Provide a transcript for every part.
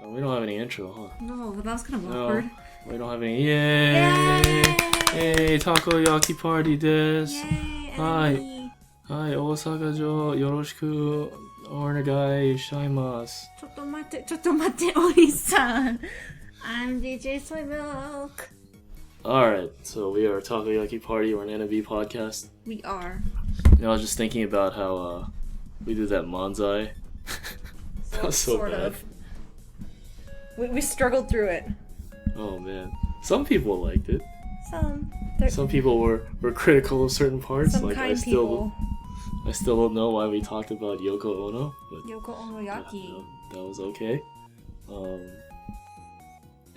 Oh, we don't have any intro, huh? No, but that was kind of No, awkward. we don't have any. Yay! Yay! Hey, Takoyaki party desu. Yay! Hi. NMB! Hi, Osaka jo yoroshiku onegai shaimasu. ちょっと待って、お兄さん. I'm DJ Soymilk. Alright, so we are Takoyaki Party. We're an NMB podcast. We are. You know, I was just thinking about how we did that manzai. That was so sort bad. of. We struggled through it. Oh man. Some people liked it. Some Some people were critical of certain parts. some Like kind people. I still don't know why we talked about Yoko Ono, but Yoko Onoyaki. that was okay.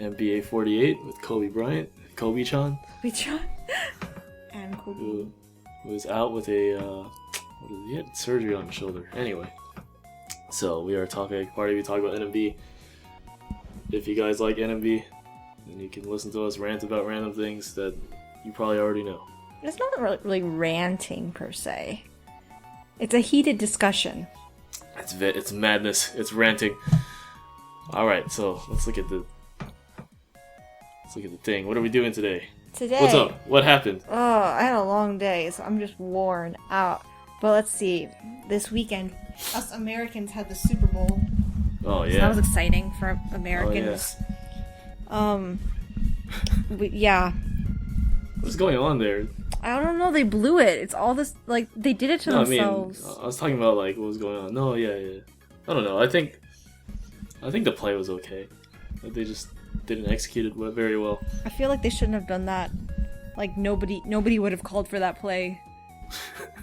NBA 48 with Kobe Bryant, Kobe-chan, Kobe-chan. And Kobe. who was out with a he had surgery on his shoulder. Anyway, so we are talking party. We talk about NMB. If you guys like NMB, then you can listen to us rant about random things that you probably already know. It's not really ranting per se. It's a heated discussion. It's madness. It's ranting. All right, so let's look at the thing. What are we doing today? Today. What's up? What happened? Oh, I had a long day, so I'm just worn out. But let's see. This weekend, us Americans had the Super Bowl. Oh So that yeah. was exciting for Americans. Yeah. What's going on there? I don't know. They blew it. It's all this like they did it to No, themselves. I was talking about like what was going on. No, yeah. I don't know. I think the play was okay. Like, they just didn't execute it very well. I feel like they shouldn't have done that. Like nobody would have called for that play.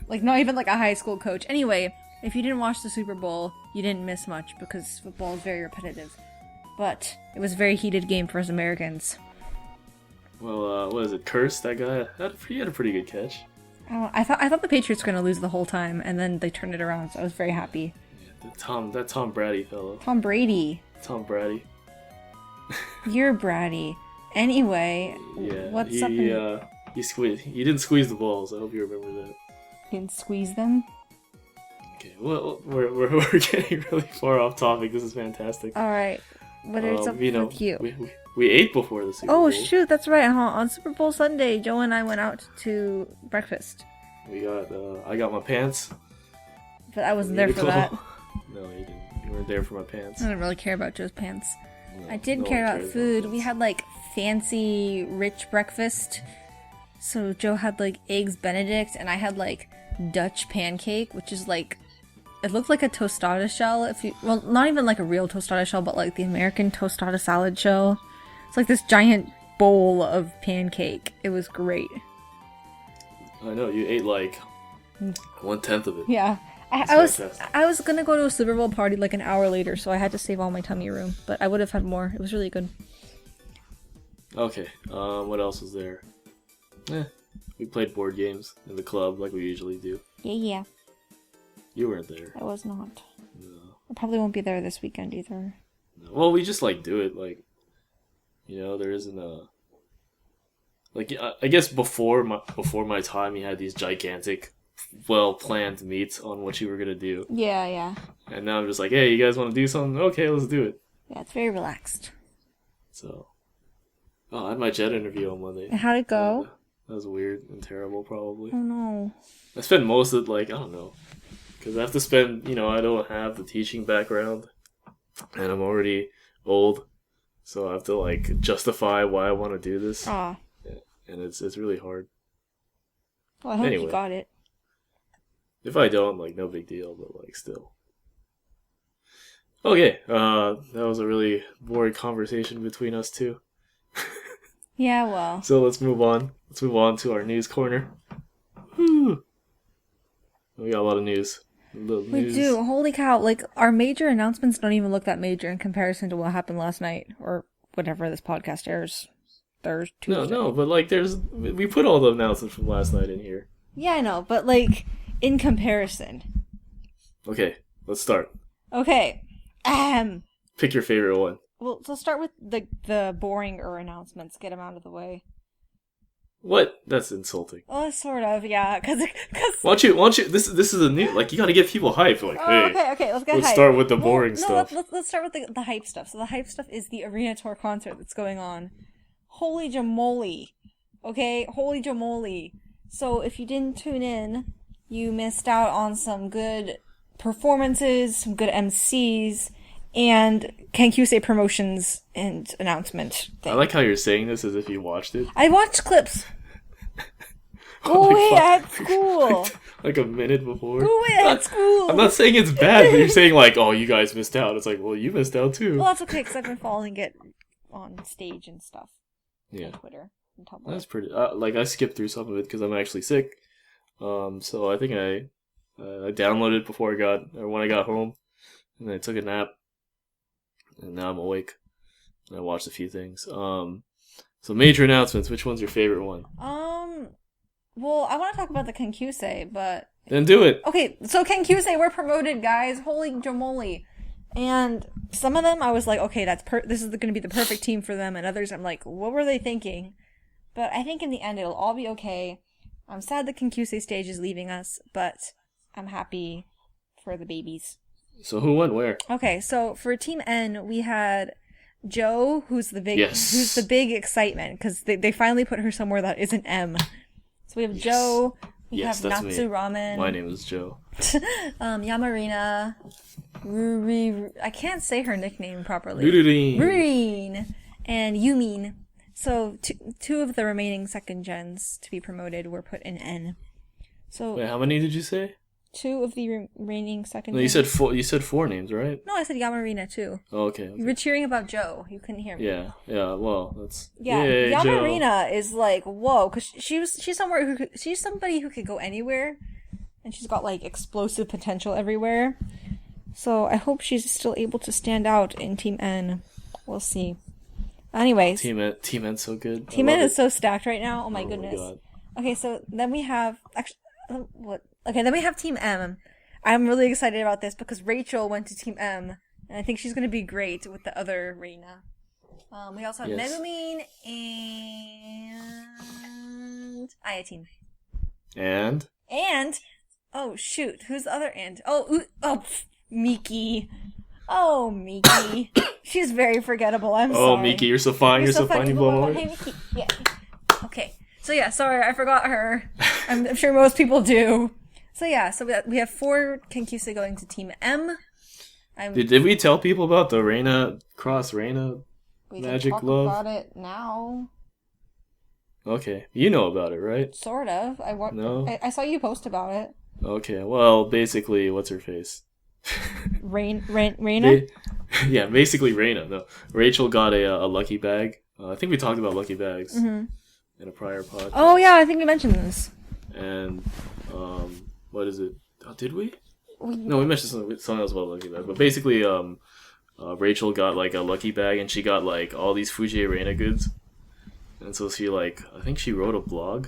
Like not even like a high school coach. Anyway, if you didn't watch the Super Bowl, you didn't miss much because football is very repetitive. But it was a very heated game for us Americans. Well, what is it? Curse, that guy he had a pretty good catch. I thought the Patriots were gonna lose the whole time, and then they turned it around. So I was very happy. Yeah, that Tom Brady fellow. Tom Brady, Tom Brady. you're bratty. Anyway, Yeah. what's up? He didn't squeeze the balls. I hope you remember that. Didn't squeeze them. Okay. Well, we're getting really far off topic. This is fantastic. All right, what is up with you? We ate before the Super Bowl. Oh shoot, that's right. Huh? On Super Bowl Sunday, Joe and I went out to breakfast, We got. I got my pants. but I wasn't there for that. No, you didn't. You weren't there for my pants. I didn't really care about Joe's pants. No, I did no care one about cares food. pants. We had like fancy, rich breakfast. So Joe had like eggs Benedict, and I had like Dutch pancake, which is like it looked like a tostada shell. Well, not even like a real tostada shell, but like the American tostada salad shell. It's like this giant bowl of pancake. It was great. I know you ate like 1/10 of it. Yeah. That's fantastic. I was gonna go to a Super Bowl party like an hour later, so I had to save all my tummy room. But I would have had more. It was really good. Okay. What else was there? We played board games in the club like we usually do. Yeah. You weren't there. I was not. No. I probably won't be there this weekend either. No. Well, we just like do it like, there isn't a. Like I guess before my time, you had these gigantic, well-planned meets on what you were gonna do, Yeah. and now I'm just like, hey, you guys want to do something? Okay, let's do it. Yeah, it's very relaxed. So, I had my jet interview on Monday. And how'd it go? That was weird and terrible, probably. Oh no. I spent most of it, I don't know. Because I have to spend, I don't have the teaching background. And I'm already old. So I have to, justify why I want to do this. Ah. And it's really hard. Well, I hope Anyway. you got it. If I don't, no big deal, but, still. Okay, that was a really boring conversation between us two. Yeah, well. So let's move on. Let's move on to our news corner. Whew. We got a lot of news. We do. Holy cow. Our major announcements don't even look that major in comparison to what happened last night. Or whatever this podcast airs. Thursday, Tuesday. No, but we put all the announcements from last night in here. Yeah, I know. But, in comparison. Okay, let's start. Okay. Pick your favorite one. Well, so start with the boring announcements. Get them out of the way. What? That's insulting. Well, sort of, yeah. Cause Why don't you? This is a new. Like, you gotta get people hype. Like, hey, okay. Let's get let's hype. start with the boring stuff. Let's start with the hype stuff. So the hype stuff is the arena tour concert that's going on. Holy jamoli. Okay, holy jamoli. So if you didn't tune in, you missed out on some good performances, some good MCs, and Kenkyusei promotions and announcement thing. I like how you're saying this as if you watched it. I watched clips. Go away, I had school. Like a minute before. Go away, I had school. I'm not saying it's bad, but you're saying like, oh, you guys missed out. It's like, well, you missed out too. Well, that's okay, because I've been following it on stage and stuff. Yeah. On Twitter and Tumblr. That's pretty. Like, I skipped through some of it because I'm actually sick. So I think I downloaded before when I got home, and then I took a nap, and now I'm awake. And I watched a few things. So major announcements. Which one's your favorite one? Well, I want to talk about the Kenkyusei, but Then do it. okay. So Kenkyusei, we're promoted, guys. Holy jamoli! And some of them, I was like, okay, this is going to be the perfect team for them, and others, I'm like, what were they thinking? But I think in the end, it'll all be okay. I'm sad the Kenkyusei stage is leaving us, but I'm happy for the babies. So who went where? Okay, so for Team N, we had Joe, who's the big excitement, because they finally put her somewhere that isn't M. So we have Joe, we have Natsu me. Ramen. My name is Joe. Yamarina, Ruri, I can't say her nickname properly. Rurin, and Yumin. So two of the remaining second gens to be promoted were put in N. So wait, how many did you say? Two of the remaining second. No, you said four. You said four names, right? No, I said Yamarina too. Oh, okay. You were cheering about Joe. You couldn't hear me. Yeah. Well, that's Yay, Yamarina is like whoa, because she's somebody who could go anywhere, and she's got like explosive potential everywhere. So I hope she's still able to stand out in Team N. We'll see. Anyways, Team N's so good. Team N is so stacked right now. Oh my goodness. God. Okay, so then we have what? Okay, then we have Team M. I'm really excited about this because Rachel went to Team M, and I think she's going to be great with the other Reina. We also have Megumin and Ayateam. And oh shoot, who's the other and? Miki. Oh, Miki. She's very forgettable. I'm sorry. Oh, Miki, you're so fine. You're so funny, Blow. Hey, Miki. Yeah. Okay. So yeah, sorry, I forgot her. I'm sure most people do. So yeah, so we have 4 Kenkyusei going to Team M. Did we tell people about the Reina Magic can talk Love? About it now. Okay, you know about it, right? Sort of. No? I saw you post about it. Okay, well, basically, what's her face? Reina? Yeah, basically Reina. No, Rachel got a lucky bag. I think we talked about lucky bags in a prior podcast. Oh yeah, I think we mentioned this. And what is it? Oh, did we? No, we mentioned something else about lucky bag. But basically, Rachel got like a lucky bag, and she got like all these Fuji Reina goods. And so she I think she wrote a blog.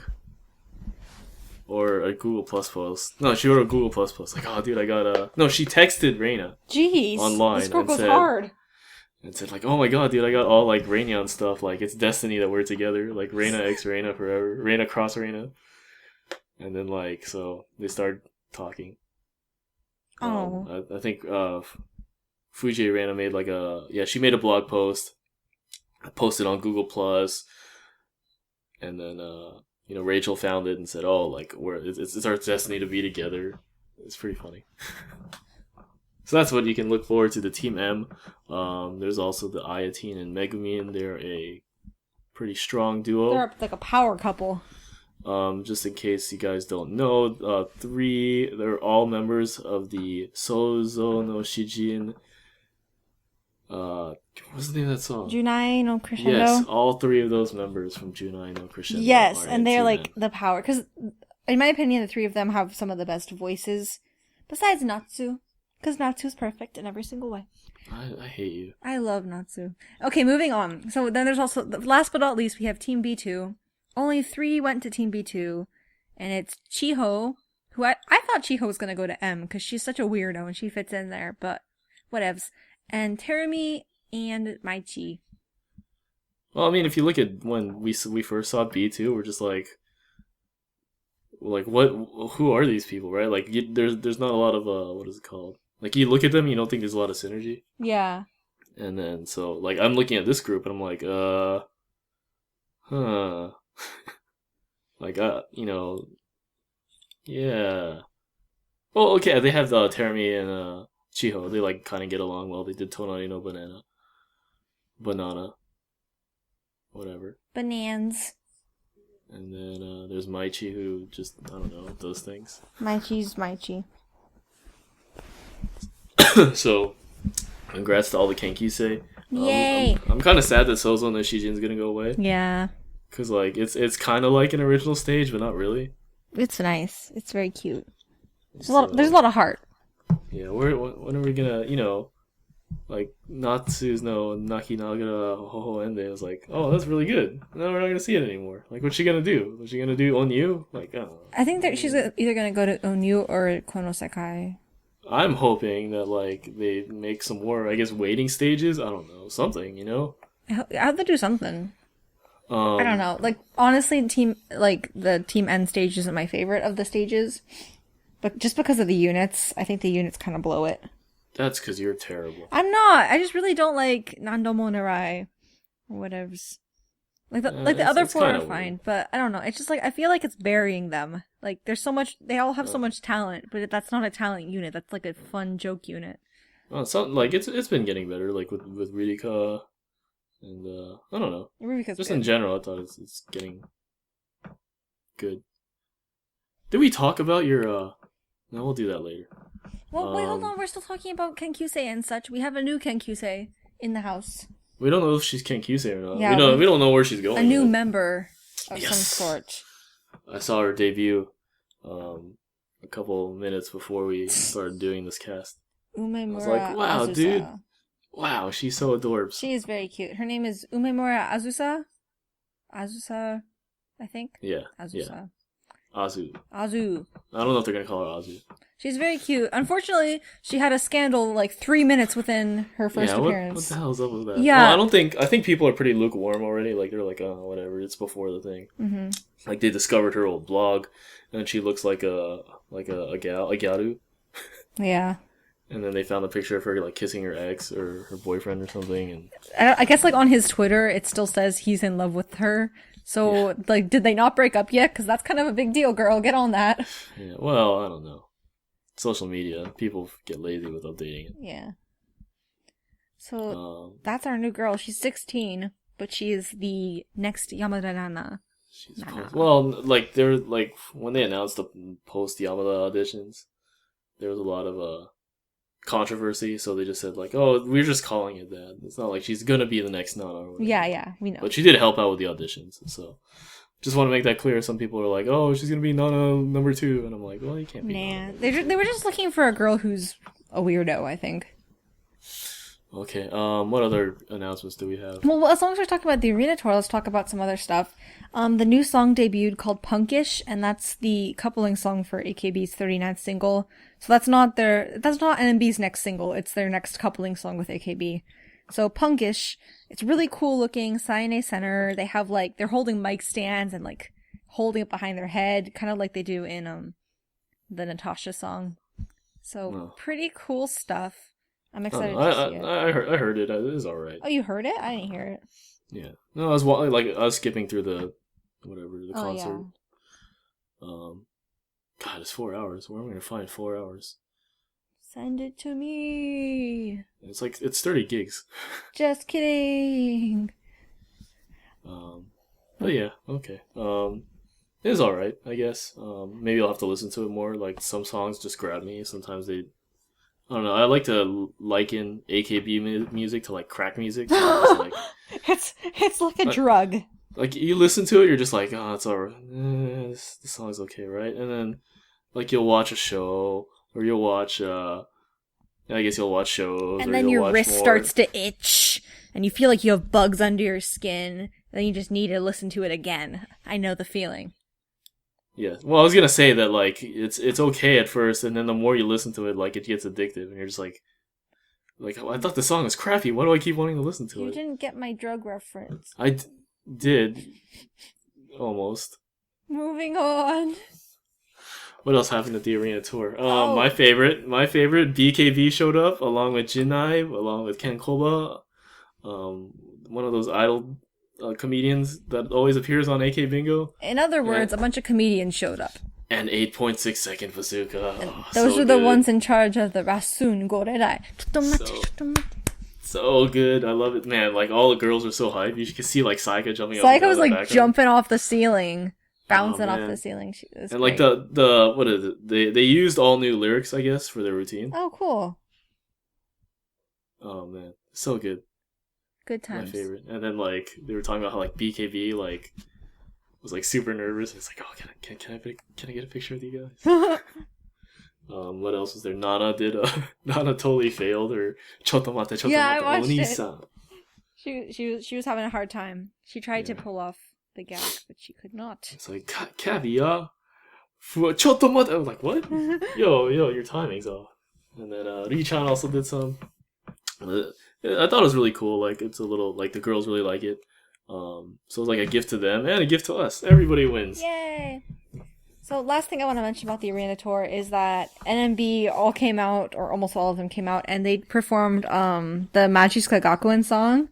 Or a Google Plus post. No, she wrote a Google Plus post. Like, oh, dude, I got a... No, she texted Reina. Jeez. Online. This girl goes hard. And said, like, oh my god, dude, I got all, like, Rainion stuff. Like, it's destiny that we're together. Like, Reina X Reina forever. Reina cross Reina. And then, like, so they started talking. Oh. I think Fuji Reina made, like, she made a blog post. Posted on Google Plus. And then, Rachel found it and said, "Oh, like it's our destiny to be together." It's pretty funny. So that's what you can look forward to. The Team M. There's also the Ayateam and Megumin. They're a pretty strong duo. They're like a power couple. Just in case you guys don't know, they're all members of the Souzo no Shijin. What's the name of that song? Junai no Crescendo. Yes, all 3 of those members from Junai no Crescendo. Yes, and they're like the power. Because, in my opinion, the 3 of them have some of the best voices. Besides Natsu. Because Natsu's perfect in every single way. I hate you. I love Natsu. Okay, moving on. So then there's also, last but not least, we have Team B2. Only 3 went to Team B2. And it's Chiho, who I thought Chiho was going to go to M. Because she's such a weirdo and she fits in there. But whatevs. And Terumi and Maichi. Well, I mean, if you look at when we first saw B2, we're just like what? Who are these people, right? Like, there's not a lot of what is it called? Like, you look at them, you don't think there's a lot of synergy, Yeah. and then so like I'm looking at this group and I'm like, huh, like yeah. Well, okay, they have the Terumi and Chiho. They like kind of get along well. They did Tonari no banana, whatever. Bananas. And then there's Maichi who just, I don't know, does things. Maichi's Maichi. So, congrats to all the Kenkisei. Yay! I'm kind of sad that Sozo no Shijin's gonna go away. Yeah. Cause like it's kind of like an original stage, but not really. It's nice. It's very cute. There's a lot of heart. Yeah, when are we gonna, like Natsu's no Naki Nagara Hoho Ende? I was like, oh, that's really good. No, we're not gonna see it anymore. Like, what's she gonna do? Was she gonna do Onyu? Like, I don't know. I think that she's either gonna go to Onyu or Konosekai. I'm hoping that like they make some more, I guess, waiting stages. I don't know, something, I have to do something. I don't Um, know. Like, honestly, the Team N stage isn't my favorite of the stages. But just because of the units, I think the units kind of blow it. that's because you're terrible. I'm not. I just really don't like Nandomo Narai or whatever's. Like the other it's four are kinda fine, weird. but I don't know. It's just like I feel like it's burying them. Like there's so much. They all have so Uh, much talent, but that's not a talent unit. That's like a fun joke unit. Well, something like it's been getting better, like with Ridika and I don't know. Rubika's Just good. in general, I thought it's getting good. Did we talk about your? No, we'll do that later. Well, wait, hold Um, on. We're still talking about Kenkyusei and such. We have a new Kenkyusei in the house. we don't know if she's Kenkyusei or not. Yeah, We don't know where she's going A new yet. member of Yes. some sort. I saw her debut, a couple minutes before we started doing this cast. Umemura was like, wow, Azusa. dude. Wow, she's so adorbs. She is very cute. Her name is Umemura Azusa. Azusa, I think. Yeah, Azusa. Azu. Azu. I don't know if they're gonna call her Azu. She's very cute. Unfortunately, she had a scandal like 3 minutes within her first Yeah, what appearance. the hell's up with that? Yeah. Well, I think people are pretty lukewarm already. Like, they're like, oh, whatever, it's before the thing. Mm-hmm. Like, they discovered her old blog, and she looks like a gyaru. Yeah. And then they found a picture of her, like, kissing her ex or her boyfriend or something, and I guess like on his Twitter, it still says he's in love with her. So, like, did they not break up yet? Because that's kind of a big deal, girl. Get on that. yeah, well, I don't know. Social media, people get lazy with updating it. Yeah. So, Um, that's our new girl. She's 16, but she is the next Yamada Nana. she's Nah. well, like they're like when they announced the post Yamada auditions, there was a lot of controversy. So they just said like, "Oh, we're just calling it that." It's not like she's gonna be the next Nana. Or whatever. Yeah, we know. But she did help out with the auditions, so just want to make that clear. Some people are like, "Oh, she's gonna be Nana number 2," and I'm like, "Well, you can't be." Nah, Nana. they were just looking for a girl who's a weirdo, I think. Okay. What other announcements do we have? Well, as long as we're talking about the arena tour, let's talk about some other stuff. The new song debuted called Punkish, and that's the coupling song for AKB's 39th single. So that's not NMB's next single, it's their next coupling song with AKB. So Punkish, it's really cool looking, Sayane Center. They have like, they're holding mic stands and like holding it behind their head, kind of like they do in the Natasha song. So Oh. pretty cool stuff. I'm I don't excited know. to see it. I heard it. It is all right. Oh, you heard it? I didn't hear it. Yeah. No, I was skipping through the concert. God, it's 4 hours. Where am I gonna find 4 hours? Send it to me. It's 30 gigs. Just kidding. But yeah, okay. It is all right, I guess. Maybe I'll have to listen to it more. Like some songs just grab me. Sometimes they. I don't know. I like to liken AKB music to like crack music. So it's like, It's like a drug. like you listen to it, you're just like, oh, it's alright. This song's okay, right? And then like you'll watch a show or you'll watch. I guess you'll watch shows. And or then you'll your watch wrist more. starts to itch, and you feel like you have bugs under your skin. Then you just need to listen to it again. I know the feeling. Yeah. Well, I was gonna say that like it's okay at first, and then the more you listen to it, like it gets addictive, and you're just like Like, I thought the song was crappy. Why do I keep wanting to listen to You it? didn't get my drug reference. Did. Almost. Moving on. What else happened at the arena tour? My favorite, BKB showed up along with Jinai, along with Ken Koba, one of those idol comedians that always appears on AK Bingo. In other words, a bunch of comedians showed up. And 8.6 second bazooka. Those so are the good. ones in charge of the Rasun Gorerai. So good. I love it. Man, like, all the girls are so hyped. You can see, like, Saika jumping up. Saika was, like, jumping off the ceiling. Bouncing off the ceiling. And, like, the what is it? They used all new lyrics, I guess, for their routine. Oh, cool. Oh, man. So good. Good times. My favorite. And then, like, they were talking about how, like, BKB, like, was, like, super nervous. It's like, oh, can I get a picture with you guys? What else was there? Nana totally failed, or chotomate. Yeah, I watched it. She was having a hard time. She tried to pull off the gag, but she could not. It's like, caviar? Chotomate. I was like, what? yo, your timing's off. And then Ri-chan also did some. I thought it was really cool. Like, it's a little, like, the girls really like it. So it was like a gift to them and a gift to us. Everybody wins. Yay! So last thing I want to mention about the arena tour is that NMB all came out, or almost all of them came out, and they performed the Majiska Gakuen song.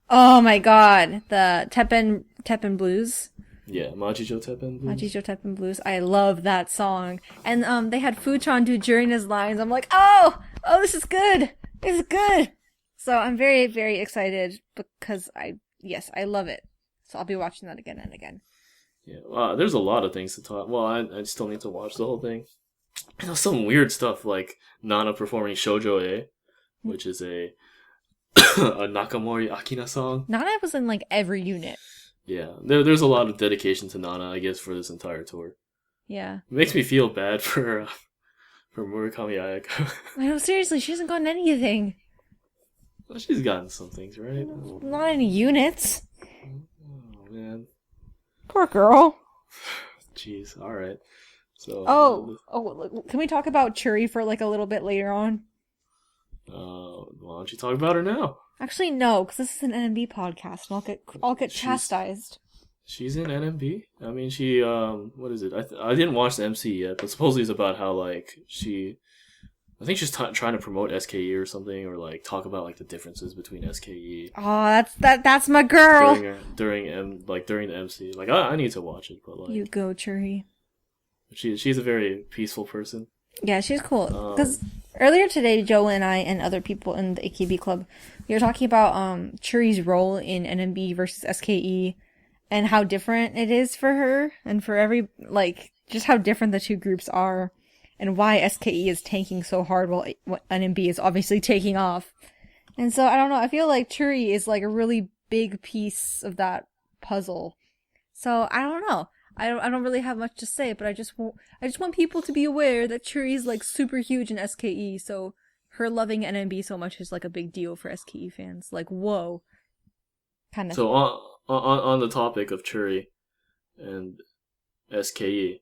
Oh my god, the Teppen Blues. Yeah, Majijo Teppen Blues. Majijo Teppen Blues. I love that song. And they had Fuchan do Jurina's lines. I'm like, oh, this is good. This is good. So I'm very, very excited because I love it. So I'll be watching that again and again. Yeah, there's a lot of things to talk. Well, I still need to watch the whole thing. And there's some weird stuff like Nana performing Shoujo E, which is a Nakamori Akina song. Nana was in like every unit. Yeah, there's a lot of dedication to Nana, I guess, for this entire tour. Yeah. It makes me feel bad for Murakami Ayaka. I know, seriously, she hasn't gotten anything. Well, she's gotten some things, right? Not any units. Oh, man. Poor girl. Jeez, alright. So. Can we talk about Churi for like a little bit later on? Why don't you talk about her now? Actually, no, because this is an NMB podcast, and I'll get chastised. She's in NMB. I mean, she what is it? I didn't watch the MC yet, but supposedly it's about how like I think she's trying to promote SKE or something, or like talk about like the differences between SKE. Oh, that's my girl. During the MC. Like I need to watch it, but like you go, Churi. She's a very peaceful person. Yeah, she's cool. Because earlier today, Joe and I and other people in the AKB club, we were talking about Churi's role in NMB versus SKE, and how different it is for her, and for just how different the two groups are. And why SKE is tanking so hard while NMB is obviously taking off. And so, I don't know, I feel like Churi is like a really big piece of that puzzle. So, I don't know. I don't really have much to say, but I just want people to be aware that Churi is like super huge in SKE, so her loving NMB so much is like a big deal for SKE fans. Like, whoa. Kind of. So, on the topic of Churi and SKE,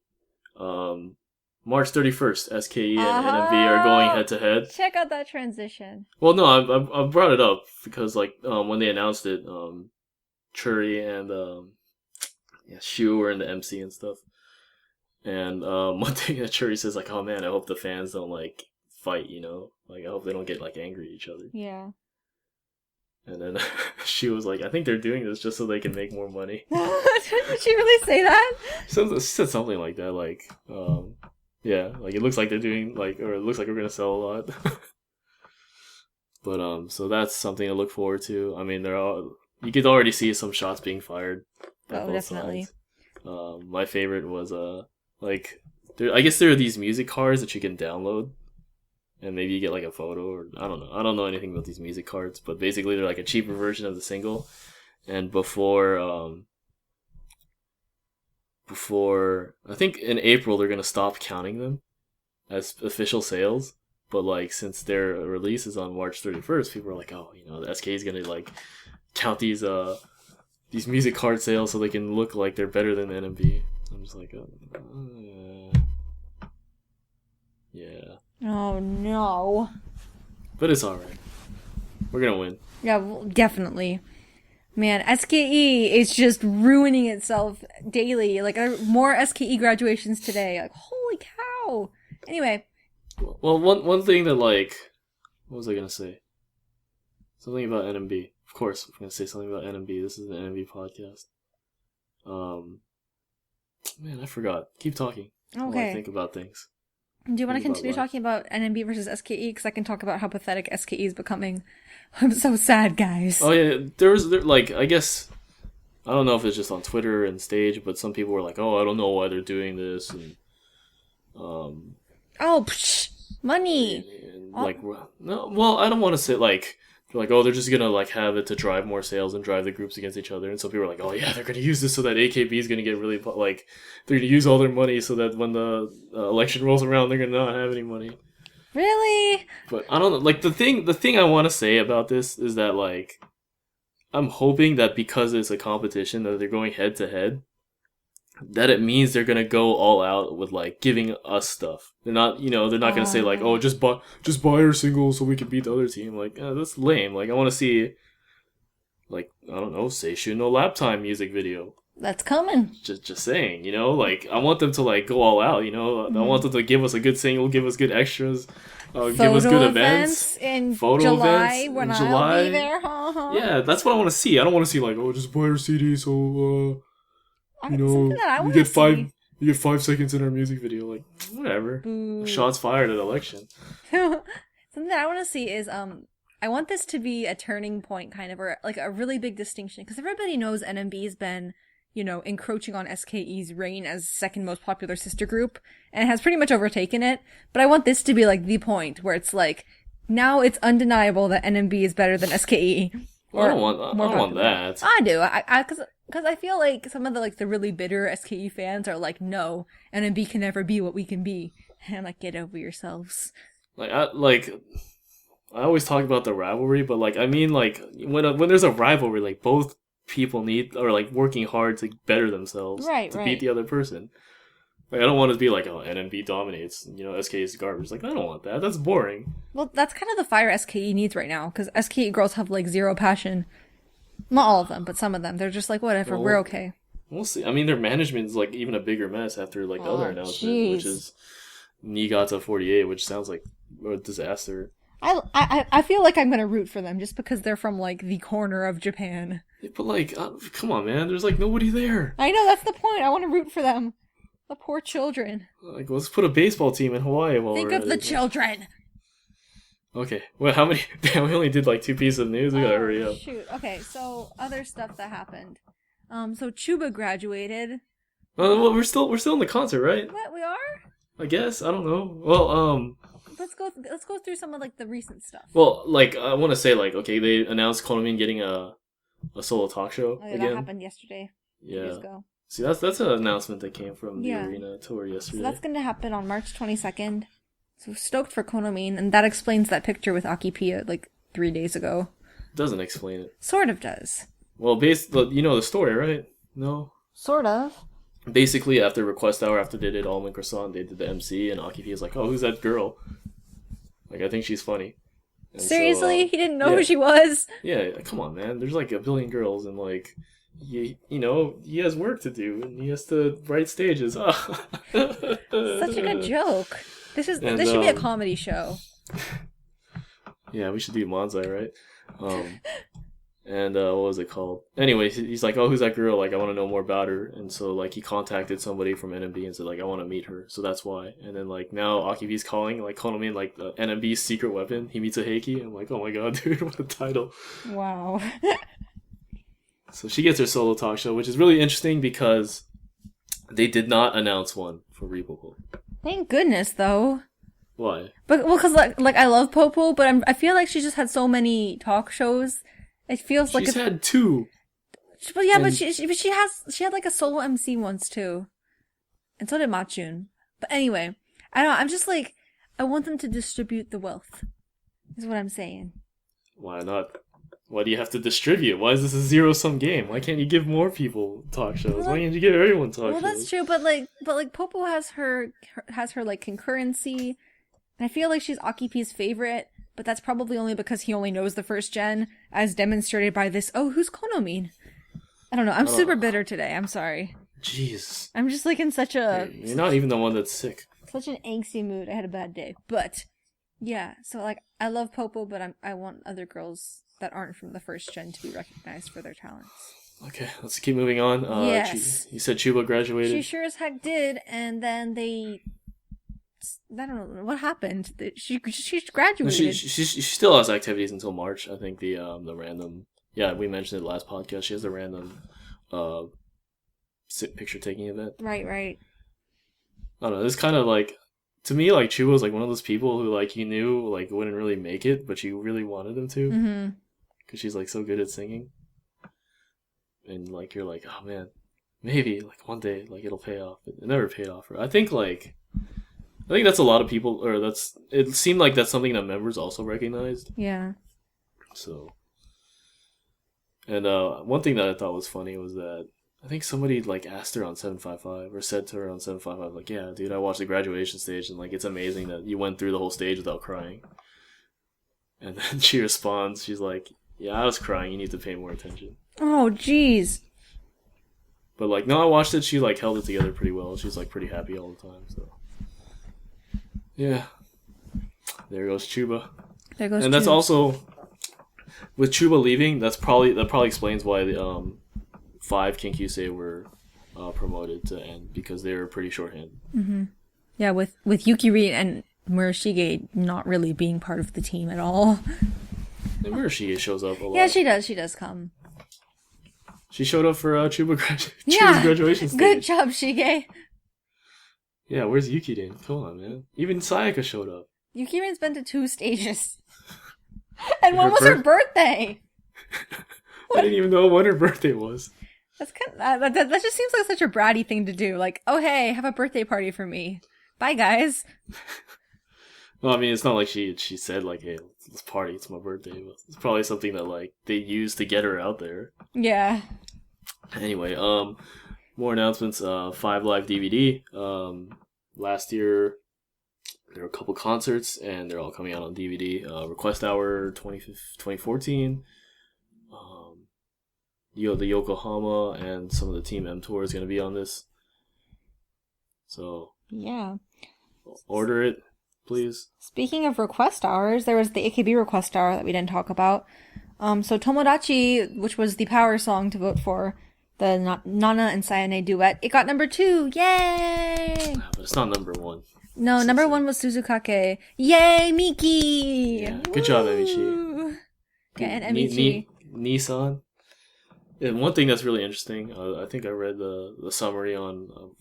March 31st, SKE and NMB are going head to head. Check out that transition. Well, no, I brought it up because like when they announced it, Churi and Shu were in the MC and stuff. And one thing that Churi says like, "Oh man, I hope the fans don't like fight, you know? Like I hope they don't get like angry at each other." Yeah. And then Shu was like, "I think they're doing this just so they can make more money." Did she really say that? She said something like that, like yeah, like it looks like they're doing or it looks like we're gonna sell a lot. But so that's something to look forward to. I mean, you could already see some shots being fired. Oh, definitely. Sides. My favorite was I guess there are these music cards that you can download, and maybe you get like a photo, or I don't know. I don't know anything about these music cards, but basically they're like a cheaper version of the single. And before I think in April they're gonna stop counting them as official sales. But like since their release is on March 31st, people are like, oh, you know, the SK is gonna like count these music card sales so they can look like they're better than the NMB. I'm just like, yeah. Oh no. but it's alright. We're gonna win. Yeah, well, definitely. Man, SKE is just ruining itself daily. Like, more SKE graduations today. Like, holy cow. Anyway. Well, one thing that, like... What was I gonna say? Something about NMB. Of course, I'm gonna say something about NMB. This is an NMB podcast. Man, I forgot. Keep talking. Okay. While I think about things. Do you want to continue talking about NMB versus SKE? Because I can talk about how pathetic SKE is becoming. I'm so sad, guys. Oh yeah, like, I guess, I don't know if it's just on Twitter and stage, but some people were like, "Oh, I don't know why they're doing this," and money. And, like, no, well, I don't want to say like. They're like, oh, they're just gonna like have it to drive more sales and drive the groups against each other, and so people are like, oh yeah, they're gonna use this so that AKB is gonna get really like, they're gonna use all their money so that when the election rolls around, they're gonna not have any money. Really? But I don't know. Like the thing I want to say about this is that like, I'm hoping that because it's a competition that they're going head to head, that it means they're gonna go all out with like giving us stuff. They're not, they're not gonna say like, oh, just buy our singles so we can beat the other team. Like, that's lame. Like, I want to see, like, I don't know, Seishun no Lap Time music video. That's coming. Just saying, like, I want them to like go all out. I want them to give us a good single, give us good extras, give us good events in photo July events when in July. I'll be there. Yeah, that's what I want to see. I don't want to see like, oh, just buy our CD so. Something that I you get 5 seconds in our music video. Like, whatever. Boo. Shots fired at election. Something that I want to see is I want this to be a turning point, kind of, or like a really big distinction, because everybody knows NMB's been, encroaching on SKE's reign as second most popular sister group, and has pretty much overtaken it. But I want this to be like the point where it's like, now it's undeniable that NMB is better than SKE. Well, I don't want that. I do. Because I feel like some of the really bitter SKE fans are like, no, NMB can never be what we can be. And I'm like, get over yourselves. I always talk about the rivalry, but like, I mean, like, when there's a rivalry, like, both people are like working hard to better themselves to beat the other person. Like, I don't want to be like, oh, NMB dominates, SK is garbage. Like, I don't want that. That's boring. Well, that's kind of the fire SKE needs right now, because SKE girls have like zero passion. Not all of them, but some of them. They're just like, whatever, we're okay. We'll see. I mean, their management's like even a bigger mess after like the other announcement, which is Niigata 48, which sounds like a disaster. I feel like I'm gonna root for them just because they're from like the corner of Japan. But like, come on, man. There's like nobody there. I know, that's the point. I want to root for them. The poor children. Like, let's put a baseball team in Hawaii while Think of the children. Okay. Well, how many? Damn, we only did like 2 pieces of news. We gotta hurry up. Shoot. Okay. So other stuff that happened. So Chuba graduated. Well, we're still in the concert, right? What, we are? I guess. I don't know. Well, let's go through some of like the recent stuff. Well, like, I want to say, like, okay, they announced Konomin getting a solo talk show again. That happened yesterday. Yeah. Years ago. See, that's an announcement that came from the arena tour yesterday. So that's going to happen on March 22nd. So stoked for Konomin, and that explains that picture with Akipia like 3 days ago. Doesn't explain it. Sort of does. Well, you know the story, right? No? Sort of. Basically, after Request Hour, after they did Almond Croissant, they did the MC, and Akipia's like, oh, who's that girl? Like, I think she's funny. And seriously? He didn't know who she was? Yeah, come on, man. There's like a billion girls, and like, he has work to do, and he has to write stages. Such a good joke. This should be a comedy show. Yeah, we should do Manzai, right? And what was it called? Anyway, he's like, oh, who's that girl? Like, I want to know more about her. And so, like, he contacted somebody from NMB and said, like, I want to meet her. So that's why. And then, like, now Akibi's calling, like, Konomin, like, the NMB's secret weapon. He meets a Heiki. I'm like, oh my god, dude, what a title. Wow. So she gets her solo talk show, which is really interesting because they did not announce one for Ripopo. Thank goodness, though. Why? Because like I love Popo, but I feel like she just had so many talk shows. It feels like she's had 2. But yeah, but she had like a solo MC once too, and so did Machun. But anyway, I don't know. I'm just like, I want them to distribute the wealth. Is what I'm saying. Why not? Why do you have to distribute? Why is this a zero-sum game? Why can't you give more people talk shows? Why can't you give everyone talk shows? Well, that's true, but like Popo has her like concurrency, and I feel like she's Akipi's favorite. but that's probably only because he only knows the first gen, as demonstrated by this, oh, who's Kono mean? I don't know, I'm super bitter today, I'm sorry. Jeez. I'm just like in such a... You're not even the one that's sick. Such an angsty mood, I had a bad day. But, yeah, so like, I love Popo, but I want other girls that aren't from the first gen to be recognized for their talents. Okay, let's keep moving on. Yes. You said Chuba graduated? She sure as heck did, and then I don't know what happened. She graduated. She still has activities until March. I think the random... Yeah, we mentioned it last podcast. She has the random picture taking event. Right. I don't know. It's kind of like... To me, like, Chuba was like one of those people who, like, you knew, like, wouldn't really make it, but you really wanted him to. Mm-hmm. Because she's, like, so good at singing. And, like, you're like, oh, man, maybe, like, one day, like, it'll pay off. It never paid off. I think that's a lot of people, it seemed like that's something that members also recognized. Yeah. So, and one thing that I thought was funny was that I think somebody, like, asked her on 755, or said to her on 755, like, yeah, dude, I watched the graduation stage, and, like, it's amazing that you went through the whole stage without crying. And then she responds, she's like, yeah, I was crying, you need to pay more attention. Oh, jeez. But, like, no, I watched it. She, like, held it together pretty well. She's, like, pretty happy all the time, so. Yeah. There goes Chuba. And that's also... With Chuba leaving, that probably explains why the 5 Kinkyusei were promoted to end, because they were pretty shorthanded. Mm-hmm. Yeah, with Yukiri and Murashige not really being part of the team at all. And Murashige shows up a lot. Yeah, she does. She does come. She showed up for Chuba's graduation stage. Good job, Shige. Yeah, where's Yukiden? Come on, man. Even Sayaka showed up. Yukirin's been to 2 stages. And one was her birthday. I didn't even know when her birthday was. That's kind of, that just seems like such a bratty thing to do. Like, oh hey, have a birthday party for me. Bye, guys. Well, I mean, it's not like she said, like, hey, let's party, it's my birthday. But it's probably something that, like, they used to get her out there. Yeah. Anyway, more announcements. 5 Live DVD. Last year, there were a couple concerts, and they're all coming out on DVD. Request Hour 2014. The Yokohama and some of the Team M Tour is going to be on this. So, yeah. Order it, please. Speaking of request hours, there was the AKB request hour that we didn't talk about. So Tomodachi, which was the power song to vote for, the Nana and Sayane duet, it got number 2. Yay! But it's not number 1. No, number 1 was Suzukake. Yay, Miki! Yeah, good job, Emichi. Yeah, and Emichi. Nissan. And one thing that's really interesting, I think I read the summary of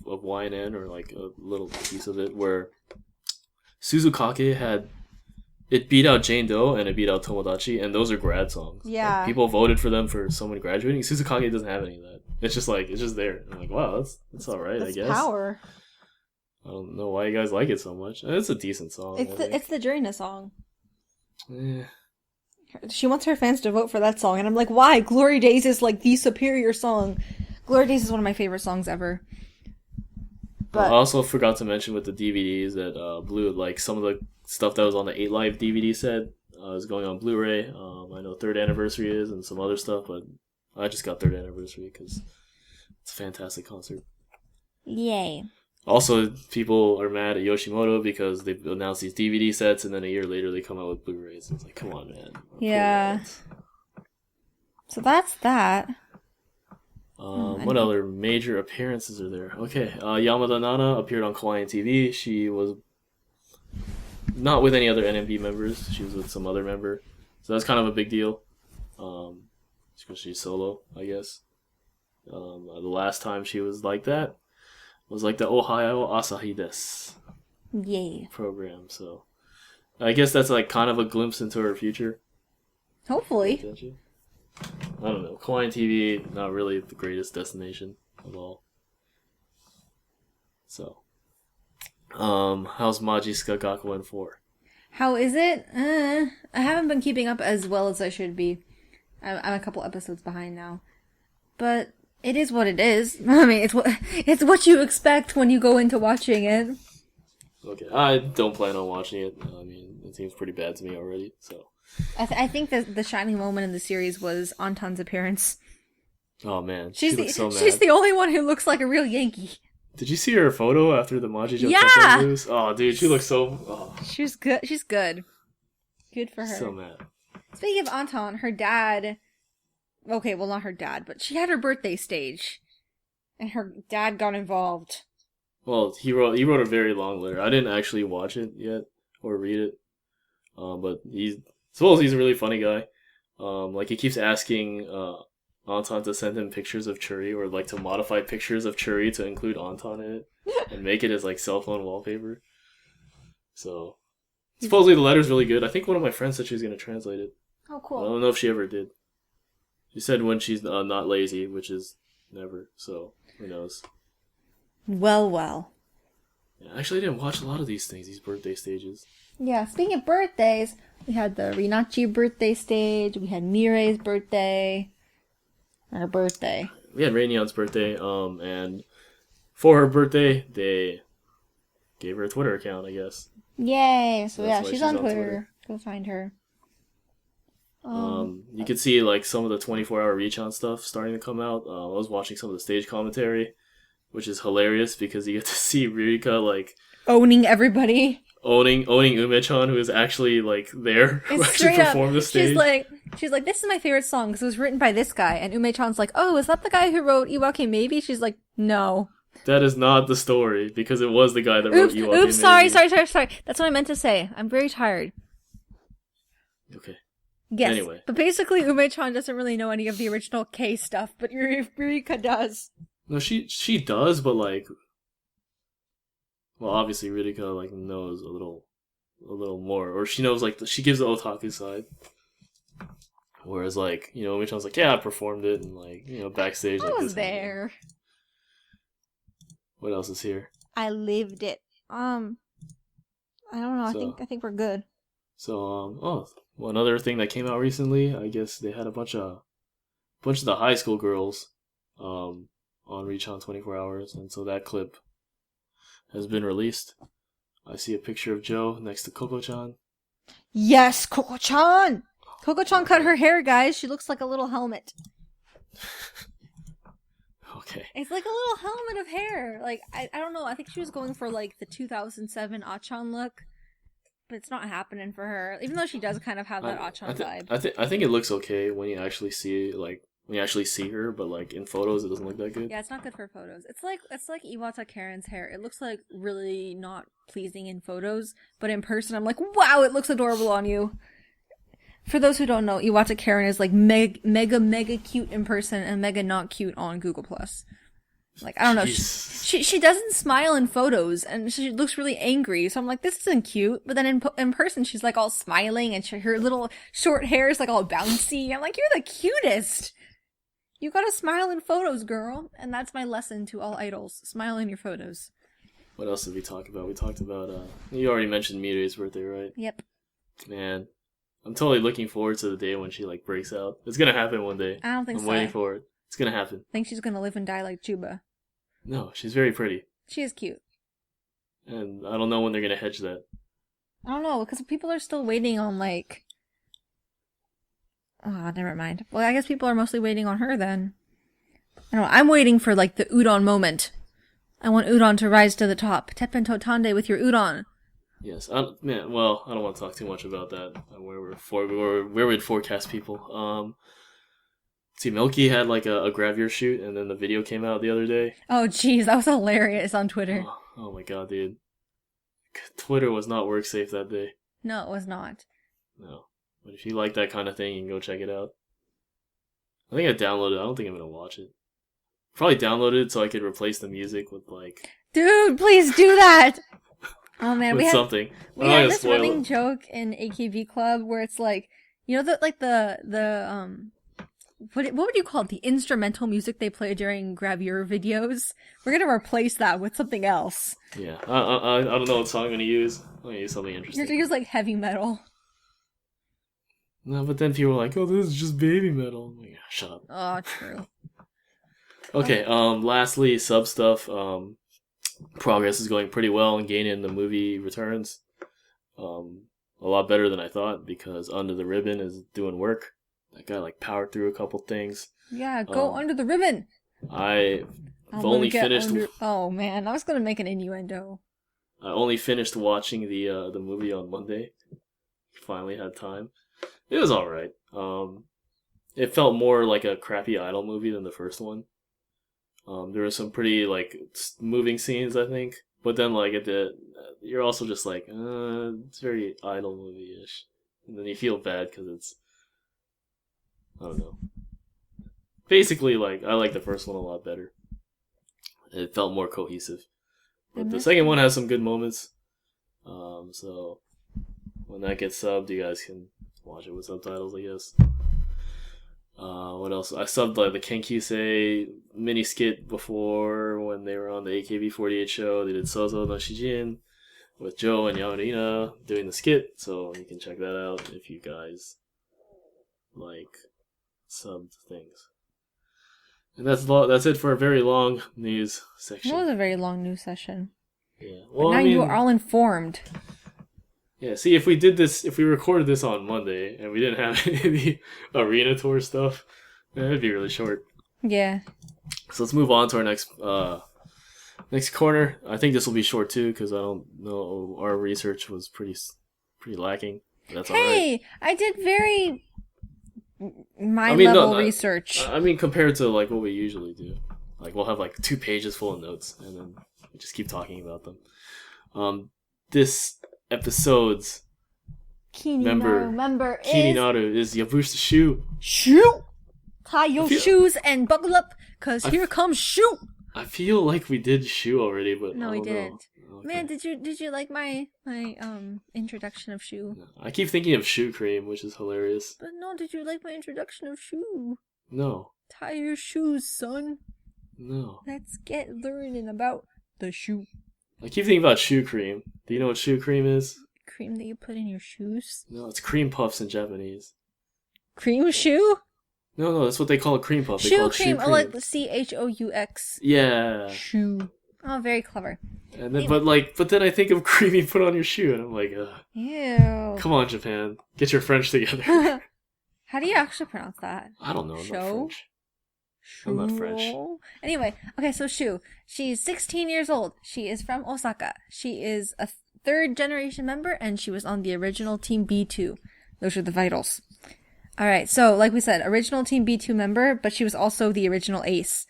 YNN, or like a little piece of it, where Suzukake it beat out Jane Doe and it beat out Tomodachi, and those are grad songs. Yeah. Like, people voted for them for someone graduating. Suzukake doesn't have any of that. It's just there. I'm like, wow, that's alright, I guess. Power. I don't know why you guys like it so much. It's a decent song. It's the Jourina song. Yeah. She wants her fans to vote for that song, and I'm like, why? Glory Days is like the superior song. Glory Days is one of my favorite songs ever. But I also forgot to mention with the DVDs that Blue, like some of the stuff that was on the 8 Live DVD set is going on Blu-ray. I know 3rd Anniversary is, and some other stuff, but I just got 3rd Anniversary because it's a fantastic concert. Yay. Also, people are mad at Yoshimoto because they've announced these DVD sets, and then a year later they come out with Blu-rays. It's like, come on, man. Yeah. So that's that. What other major appearances are there? Okay, Yamada Nana appeared on Kawaii TV. She was not with any other NMB members. She was with some other member. So that's kind of a big deal. Because she's solo, I guess. The last time she was like that was like the Ohio Asahi Desu program. So I guess that's like kind of a glimpse into her future. Hopefully. I don't know. Kawaii TV, not really the greatest destination of all. So, how's Majiska Gakuen 4? How is it? I haven't been keeping up as well as I should be. I'm a couple episodes behind now. But it is what it is. I mean, it's what you expect when you go into watching it. Okay, I don't plan on watching it. I mean, It seems pretty bad to me already. So. I think that the shining moment in the series was Anton's appearance. Oh man, she looks so mad. She's the only one who looks like a real Yankee. Did you see her photo after the Majijou cut them loose? Oh, dude, she looks so... Oh. She's good. She's good. Good for her. So mad. Speaking of Anton, her dad... Okay, well, not her dad, but she had her birthday stage. And her dad got involved. Well, he wrote a very long letter. I didn't actually watch it yet, or read it. But he's a really funny guy. Like, he keeps asking... Anton to send him pictures of Churi, or like to modify pictures of Churi to include Anton in it and make it as like cell phone wallpaper. So supposedly the letter's really good. I think one of my friends said she was going to translate it. Oh, cool. I don't know if she ever did. She said when she's not lazy, which is never. So who knows? Well. Yeah, actually, I didn't watch a lot of these things, these birthday stages. Yeah, speaking of birthdays, we had the Rinachi birthday stage. We had Mirei's birthday. Her birthday. We had Rainion's birthday, and for her birthday, they gave her a Twitter account, I guess. Yay! So yeah, she's on Twitter. Go find her. You could see like some of the 24-hour Richan stuff starting to come out. I was watching some of the stage commentary, which is hilarious because you get to see Ririka like owning everybody. Owning Ume-chan, who is actually like there, who actually performed the stage. She's like, this is my favorite song because it was written by this guy, and Ume-chan's like, oh, is that the guy who wrote Iwake Maybe? She's like, no. That is not the story because it was the guy that wrote Iwake Maybe. Oops, sorry. That's what I meant to say. I'm very tired. Okay. Yes. Anyway. But basically, Ume-chan doesn't really know any of the original K stuff, but Ririka does. No, she does, but like. Well, obviously, Ririka like knows a little more, or she knows like she gives the otaku side. Whereas like Michan's like, yeah, I performed it, and like backstage. I was there. What else is here? I lived it. I don't know. I think we're good. So another thing that came out recently, I guess they had a bunch of the high school girls, on Richan 24 Hours, and so that clip has been released. I see a picture of Joe next to Coco-chan. Yes, Coco-chan! Coco-chan cut her hair, guys. She looks like a little helmet. Okay. It's like a little helmet of hair. Like, I don't know. I think she was going for, like, the 2007 Achan look. But it's not happening for her. Even though she does kind of have that Achan vibe. I think it looks okay when you actually see, her, but like in photos it doesn't look that good. Yeah, it's not good for photos. It's like Iwata Karen's hair. It looks like really not pleasing in photos, but in person I'm like, wow, it looks adorable on you. For those who don't know, Iwata Karen is like mega cute in person and mega not cute on Google+. Like, I don't know. She doesn't smile in photos, and she looks really angry. So I'm like, this isn't cute. But then in person, she's like all smiling, and her little short hair is like all bouncy. I'm like, you're the cutest. You gotta smile in photos, girl. And that's my lesson to all idols. Smile in your photos. What else did we talk about? We talked about, you already mentioned Mirei's birthday, right? Yep. Man, I'm totally looking forward to the day when she, like, breaks out. It's gonna happen one day. I don't think so. I'm waiting for it. It's gonna happen. I think she's gonna live and die like Chuba. No, she's very pretty. She is cute. And I don't know when they're gonna hedge that. I don't know, because people are still waiting on, like... Oh, never mind. Well, I guess people are mostly waiting on her then. I don't know. I'm waiting for, like, the udon moment. I want udon to rise to the top. Teppen Totande with your udon. Yes. I don't want to talk too much about that. Where we'd forecast people. See, Milky had, like, a gravure shoot, and then the video came out the other day. Oh, jeez. That was hilarious on Twitter. Oh my god, dude. Twitter was not work safe that day. No, it was not. No. But if you like that kind of thing, you can go check it out. I think I downloaded it. I don't think I'm going to watch it. Probably downloaded it so I could replace the music with, like... Dude, please do that! Oh, man. with something. We had this running joke in AKB Club where it's like... You know, what would you call it? The instrumental music they play during gravure videos? We're going to replace that with something else. Yeah. I don't know what song I'm going to use. I'm going to use something interesting. You're going to use, like, heavy metal. No, but then people are like, oh, this is just baby metal. I'm like, shut up. Oh, true. Okay, lastly, sub stuff. Progress is going pretty well in gaining the movie returns. a lot better than I thought because Under the Ribbon is doing work. That guy like powered through a couple things. Yeah, go under the ribbon. I've only finished. Oh man, I was gonna make an innuendo. I only finished watching the movie on Monday. Finally had time. It was all right. It felt more like a crappy Idol movie than the first one. There were some pretty like moving scenes, I think, but then like you're also just like, it's very Idol movie-ish, and then you feel bad because it's, I don't know. Basically, like I like the first one a lot better. It felt more cohesive, but the second one has some good moments. So when that gets subbed, you guys can watch it with subtitles, I guess. What else? I subbed like the Kenkyusei mini skit before when they were on the AKB48 show. They did Sozo no Shijin with Joe and Yamarina doing the skit, so you can check that out if you guys like subbed things. And that's it for a very long news section. It was a very long news session. Yeah. Well, but now you are all informed. Yeah, see, if we recorded this on Monday and we didn't have any of the arena tour stuff, it'd be really short. Yeah. So let's move on to our next corner. I think this will be short too because I don't know, our research was pretty lacking. That's all right. Hey, I did very level research. I mean, compared to like what we usually do, like we'll have like 2 pages full of notes and then we just keep talking about them. This episode's member Kininaru is Yabushita Shu. Shu! Tie your shoes and buckle up, cause here comes Shu! I feel like we did Shu already, but no, we didn't. Okay. Man, did you like my introduction of Shu? No, I keep thinking of Shoe Cream, which is hilarious. But no, did you like my introduction of Shu? No. Tie your shoes, son. No. Let's get learning about the Shu. I keep thinking about Shoe Cream. Do you know what Shoe Cream is? Cream that you put in your shoes? No, it's cream puffs in Japanese. Cream shoe? No, that's what they call a cream puff. Shoe cream, oh, like the CHOUX. Yeah. Shoe. Oh, very clever. And then, but then I think of cream you put on your shoe, and I'm like, ew. Come on, Japan, get your French together. How do you actually pronounce that? I don't know. I'm not French. I'm not French. Anyway, okay, so Shu. She's 16 years old. She is from Osaka. She is a third generation member, and she was on the original Team B2. Those are the vitals. Alright, so like we said, original Team B2 member, but she was also the original ace.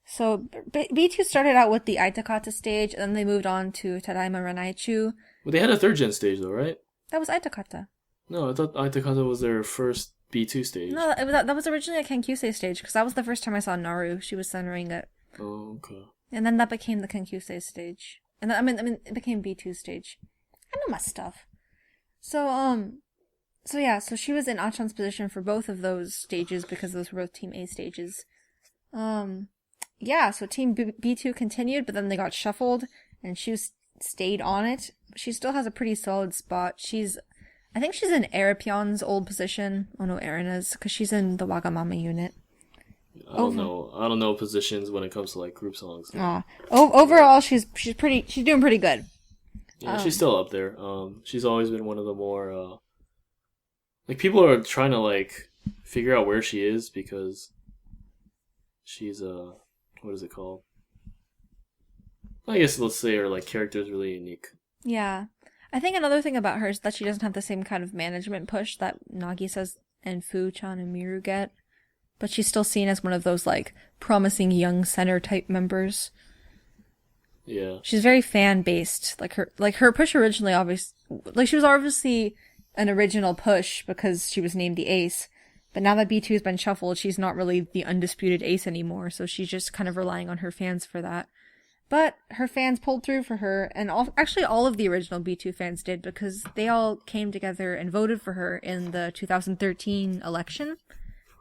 So B2 started out with the Aitakata stage, and then they moved on to Tadaima Ranaichu. Well, they had a third gen stage though, right? That was Aitakata. No, I thought Aitakata was their first B2 stage. No, that was originally a Kenkyusei stage, because that was the first time I saw Naru. She was centering it. Oh, okay. And then that became the Kenkyusei stage. And then, I mean, it became B2 stage. I know my stuff. So she was in Achan's position for both of those stages, because those were both Team A stages. So Team B2 continued, but then they got shuffled, and she stayed on it. She still has a pretty solid spot. I think she's in Eripion's old position. Oh no, Erina's, because she's in the Wagamama unit. I don't know positions when it comes to like group songs. Overall, she's doing pretty good. Yeah, she's still up there. She's always been one of the more like people are trying to like figure out where she is because she's what is it called? I guess let's say her like character is really unique. Yeah. I think another thing about her is that she doesn't have the same kind of management push that Nagi-sa's and Fu-chan and Miru get. But she's still seen as one of those, like, promising young center type members. Yeah. She's very fan-based. Her push originally she was obviously an original push because she was named the ace. But now that B2 has been shuffled, she's not really the undisputed ace anymore. So she's just kind of relying on her fans for that. But her fans pulled through for her, and all of the original B2 fans did, because they all came together and voted for her in the 2013 election,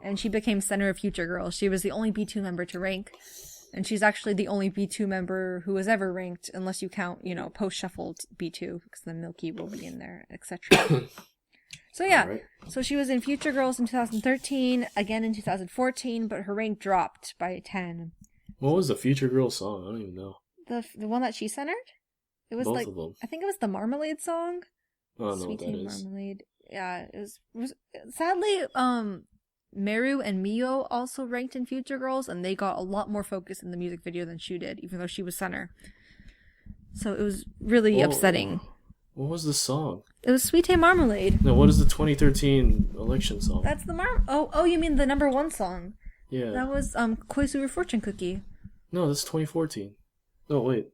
and she became center of Future Girls. She was the only B2 member to rank, and she's actually the only B2 member who was ever ranked, unless you count, post-shuffled B2, because then Milky will be in there, etc. So yeah, right. So she was in Future Girls in 2013, again in 2014, but her rank dropped by 10. What was the Future Girl song? I don't even know. The one that she centered? It was both of them. I think it was the Marmalade song. I don't know what Sweet that tea is. marmalade. Yeah, it was sadly Meru and Mio also ranked in Future Girls, and they got a lot more focus in the music video than Shu did, even though she was center. So it was really upsetting. What was the song? It was Sweet Tea Marmalade. No, what is the 2013 election song? That's the Oh, you mean the #1 song? Yeah. That was Koizuru Fortune Cookie. No, that's 2014. Oh, wait.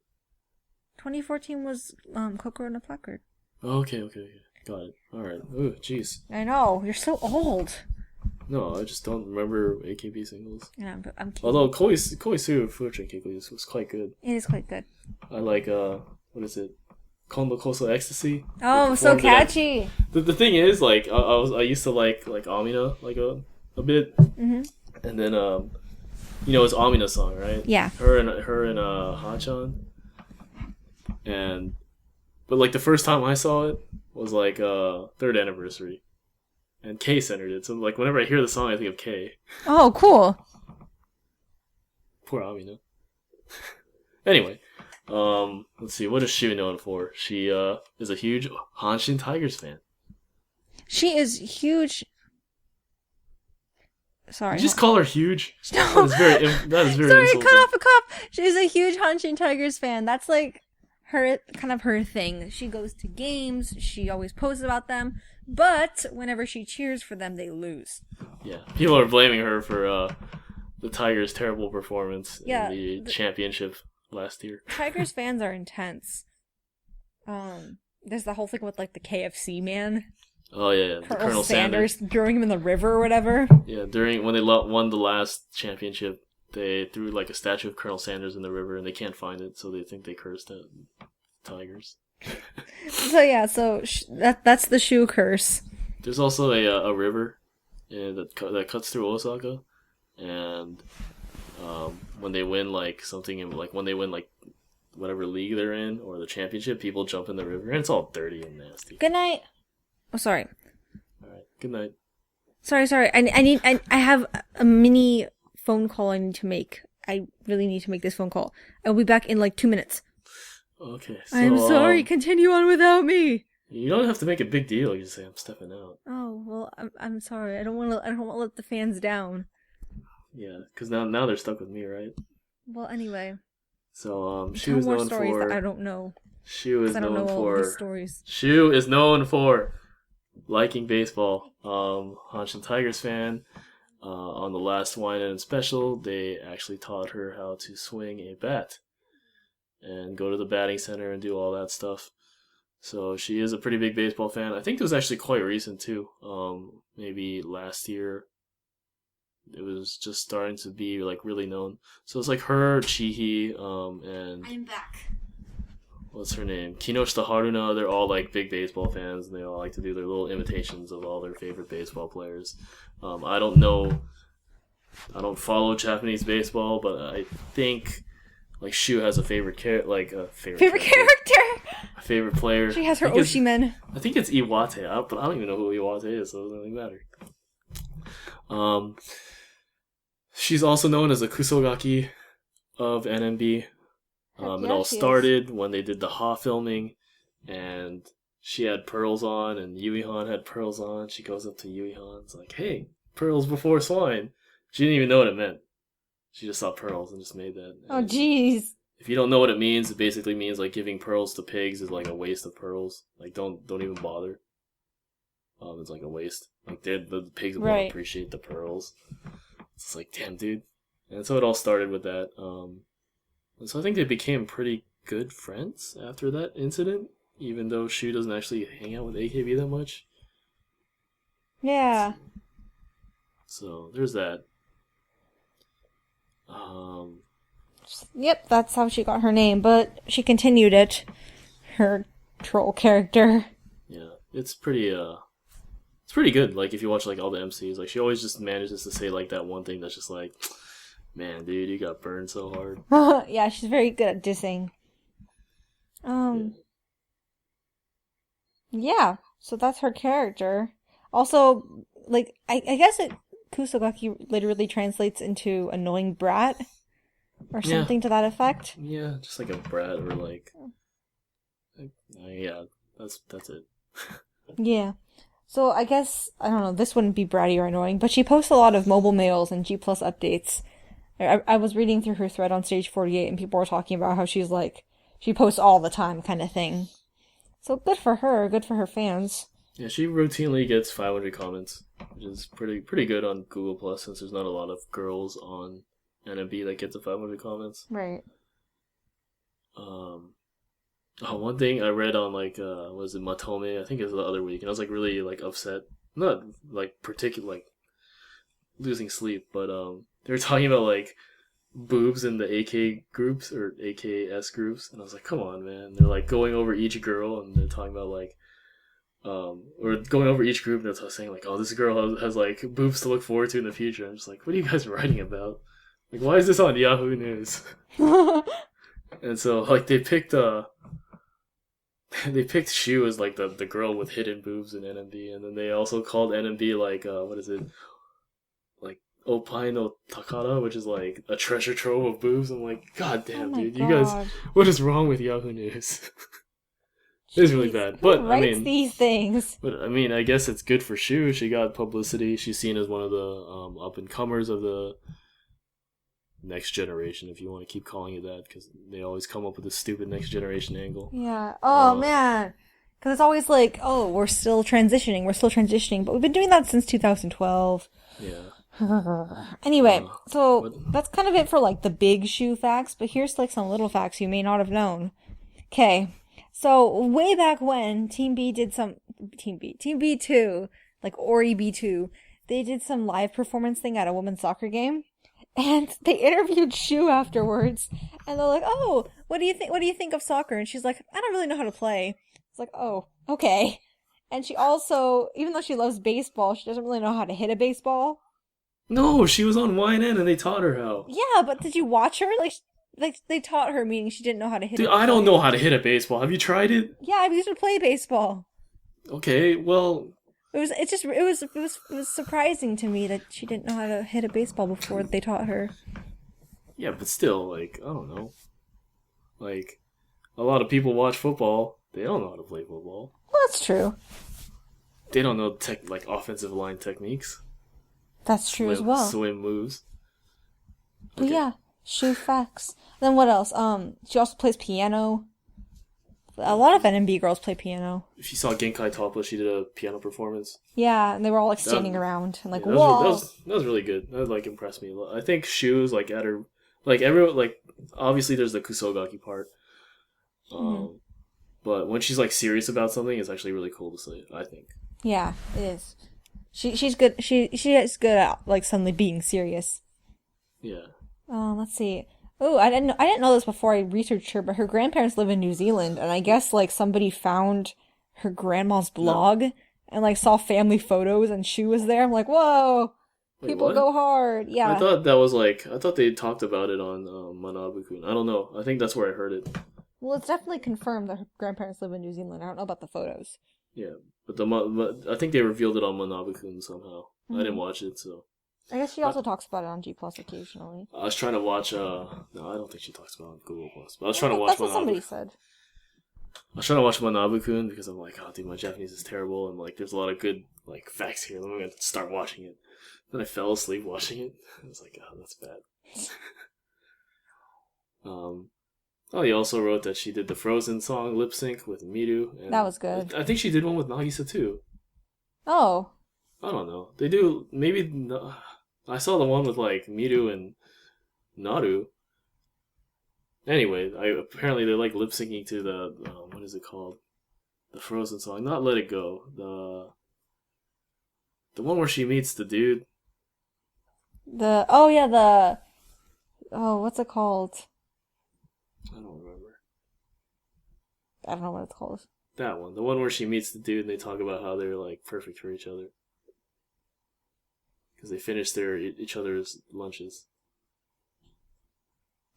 2014 was Kokoro no Placard. Oh, okay. Got it. Alright. Ooh, jeez. I know, you're so old. No, I just don't remember AKB singles. Yeah, but I'm kidding. Although Koisu Fortune Cookie was quite good. It is quite good. I like, what is it? Kondo Koso Ecstasy. Oh, so catchy. The thing is, like, I used to like Amina, like, a bit. Mm-hmm. And then, it's Amina's song, right? Yeah. Her and Hachan. But like the first time I saw it was like 3rd anniversary, and K centered it. So like whenever I hear the song, I think of K. Oh, cool. Poor Amina. Anyway, let's see. What is she known for? She is a huge Hanshin Tigers fan. She is huge. Sorry. You just call her huge. No. That is very Sorry, insulting. cut off a cup. She's a huge Hanshin Tigers fan. That's like her thing. She goes to games. She always posts about them. But whenever she cheers for them, they lose. Yeah, people are blaming her for the Tigers' terrible performance Yeah, in the championship last year. Tigers fans are intense. There's the whole thing with like the KFC man. Oh yeah, the Colonel Sanders throwing him in the river or whatever. Yeah, when they won the last championship, they threw like a statue of Colonel Sanders in the river, and they can't find it, so they think they cursed at Tigers. That's the shoe curse. There's also a river that cuts through Osaka, and when they win when they win like whatever league they're in or the championship, people jump in the river, and it's all dirty and nasty. Good night. Oh, sorry. All right. Good night. Sorry. I have a mini phone call I need to make. I really need to make this phone call. I'll be back in like 2 minutes. Okay. So, I'm sorry. Continue on without me. You don't have to make a big deal. You just say I'm stepping out. Oh well, I'm sorry. I don't want to let the fans down. Yeah, because now they're stuck with me, right? Well, anyway. So she Tell was more known stories for. that I don't know. She was I don't known know all for. these stories. Shu is known for liking baseball. Hanshin Tigers fan. On the last Wine and Special, they actually taught her how to swing a bat and go to the batting center and do all that stuff. So she is a pretty big baseball fan. I think it was actually quite recent too. Maybe last year. It was just starting to be like really known. So it's like her, Chihi, and I'm back. what's her name? Kinoshita Haruna. They're all like big baseball fans, and they all like to do their little imitations of all their favorite baseball players. I don't know. I don't follow Japanese baseball, but I think like Shu has a favorite character. A favorite player. She has her Oshimen. I think it's Iwate, but I don't even know who Iwate is, so it doesn't really matter. She's also known as a Kusogaki of NMB. It all started when they did the Ha filming, and she had pearls on, and Yuihan had pearls on. She goes up to Yuihan, it's like, hey, pearls before swine. She didn't even know what it meant. She just saw pearls and just made that. Oh, jeez. If you don't know what it basically means like giving pearls to pigs is like a waste of pearls. Like don't even bother. It's like a waste. Like the pigs won't appreciate the pearls. It's like, damn, dude. And so it all started with that. And so I think they became pretty good friends after that incident, even though Shu doesn't actually hang out with AKB that much. Yeah. So there's that. Yep, that's how she got her name, but she continued it. Her troll character. Yeah, it's pretty good. Like if you watch like all the MCs, like she always just manages to say like that one thing that's just like, man, dude, you got burned so hard. Yeah, she's very good at dissing. Yeah, so that's her character. Also, like, I guess Kusogaki literally translates into annoying brat. Or something to that effect. Yeah, just like a brat or like... yeah, that's it. Yeah. So I guess, I don't know, this wouldn't be bratty or annoying, but she posts a lot of mobile mails and G Plus updates. I was reading through her thread on Stage 48 and people were talking about how she's like, she posts all the time kind of thing. So good for her fans. Yeah, she routinely gets 500 comments, which is pretty good on Google Plus since there's not a lot of girls on NMB that get to 500 comments. Right. Um, one thing I read on like was it Matome? I think it was the other week, and I was like really like upset. Not like particular like losing sleep, but they were talking about like boobs in the AK groups or AKS groups, and I was like, come on, man. They're like going over each girl, and they're talking about like or going over each group, and they're saying like, oh, this girl has like boobs to look forward to in the future. I'm just like, what are you guys writing about? Like, why is this on Yahoo News? And so like they picked Shu as like the girl with hidden boobs in NMB, and then they also called NMB like what is it, like Opai no Takara, which is like a treasure trove of boobs. I'm like, god Oh damn, my dude, you guys, god. what is wrong with Yahoo News? It's really Jeez, bad, who but writes these things? I guess it's good for Shu. She got publicity. She's seen as one of the up and comers of the next generation, if you want to keep calling it that, because they always come up with this stupid next generation angle. Yeah. Oh Uh, man. Because it's always like, oh, we're still transitioning, but we've been doing that since 2012. yeah. Anyway, so What? that's kind of it for like the big shoe facts, but here's like some little facts you may not have known. Okay. So way back when Team B2, like Ori B2, they did some live performance thing at a women's soccer game. And they interviewed Shu afterwards, and they're like, "Oh, what do you think? What do you think of soccer?" And she's like, "I don't really know how to play." It's like, "Oh, okay." And she also, even though she loves baseball, she doesn't really know how to hit a baseball. No, she was on YNN and they taught her how. Yeah, but did you watch her? Like they taught her, meaning she didn't know how to hit Dude, a I don't ball. know how to hit a baseball. Have you tried it? Yeah, I used to play baseball. Okay, well, It was surprising to me that she didn't know how to hit a baseball before they taught her. yeah, but still, like, I don't know. Like, a lot of people watch football. They don't know how to play football. Well, that's true. They don't know like offensive line techniques, That's true as well. swim moves. But Okay. yeah, shoe facts. Then what else? She also plays piano. A lot of NMB girls play piano. If you saw Genkai Toppa, she did a piano performance. Yeah, and they were all like standing around and like, Yeah, whoa. that was really good. That like impressed me a lot. I think Shu's like at her like everyone like obviously there's the Kusogaki part. Mhm. But when she's like serious about something, it's actually really cool to see, I think. Yeah, it is. She's good. She is good at like suddenly being serious. Yeah. Let's see. Oh, I didn't know this before I researched her, but her grandparents live in New Zealand, and I guess like somebody found her grandma's blog and like saw family photos, and she was there. I'm like, whoa, Wait, people what? go hard. I Yeah. thought that was like I thought they talked about it on Manabu-kun. I don't know. I think that's where I heard it. Well, it's definitely confirmed that her grandparents live in New Zealand. I don't know about the photos. Yeah, but I think they revealed it on Manabu-kun somehow. I didn't watch it, so I guess she also talks about it on G Plus occasionally. I was trying to watch. No, I don't think she talks about it on Google Plus. But I was trying to watch That's what somebody Manabu. said. I was trying to watch Manabu-kun because I'm like, oh, dude, my Japanese is terrible, and like, there's a lot of good like facts here. I'm gonna start watching it. Then I fell asleep watching it. I was like, oh, that's bad. Oh, he also wrote that she did the Frozen song lip sync with Miru. And That was good. I think she did one with Nagisa too. Oh, I don't know. They do maybe. I saw the one with like Miru and Naru. Anyway, apparently they like lip syncing to the what is it called? The Frozen song, not Let It Go. The one where she meets the dude. what's it called? I don't remember I don't know what it's called. that one. The one where she meets the dude and they talk about how they're like perfect for each other because they finished their each other's lunches.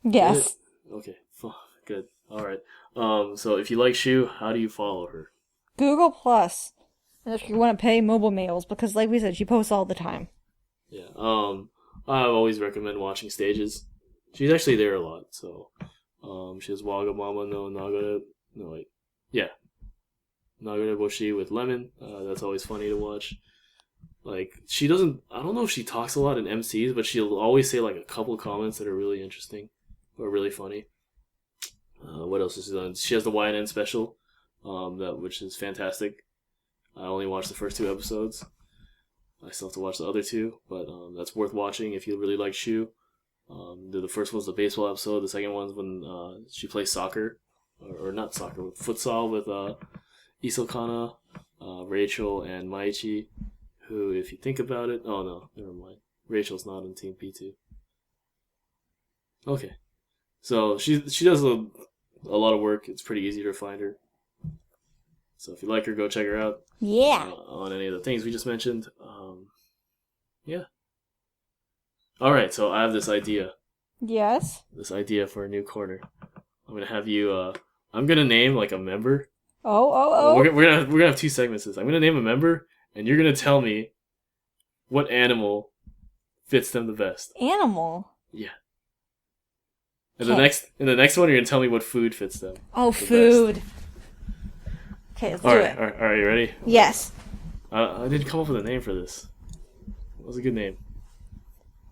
Yes. Okay. Good. All right. So if you like Shu, how do you follow her? Google Plus. And if you want to pay mobile mails, because like we said, she posts all the time. Yeah. I always recommend watching stages. She's actually there a lot. So, she has Wagamama no Nagara. No wait. Yeah. Nagoreboshi with lemon. That's always funny to watch. Like, she doesn't, I don't know if she talks a lot in MCs, but she'll always say like a couple comments that are really interesting or really funny. What else has she done? She has the YNN special, which is fantastic. I only watched the first 2 episodes. I still have to watch the other 2, but that's worth watching if you really like Shu. The first one's the baseball episode. The second one's when she plays soccer, or not soccer, with futsal with Isokana, Rachel, and Maichi, who, if you think about it... Oh, no, never mind. Rachel's not in Team P2. Okay. So, she does a lot of work. It's pretty easy to find her. So, if you like her, go check her out. Yeah. On any of the things we just mentioned. Yeah. Alright, so I have this idea. Yes. This idea for a new corner. I'm going to have you... I'm going to name, like, a member. Oh. We're gonna have 2 segments. I'm going to name a member, and you're going to tell me what animal fits them the best. Animal? Yeah. And the next one, you're going to tell me what food fits them. Oh, food. Best. Okay, let's do it. All right, you ready? Yes. I didn't come up with a name for this. What was a good name?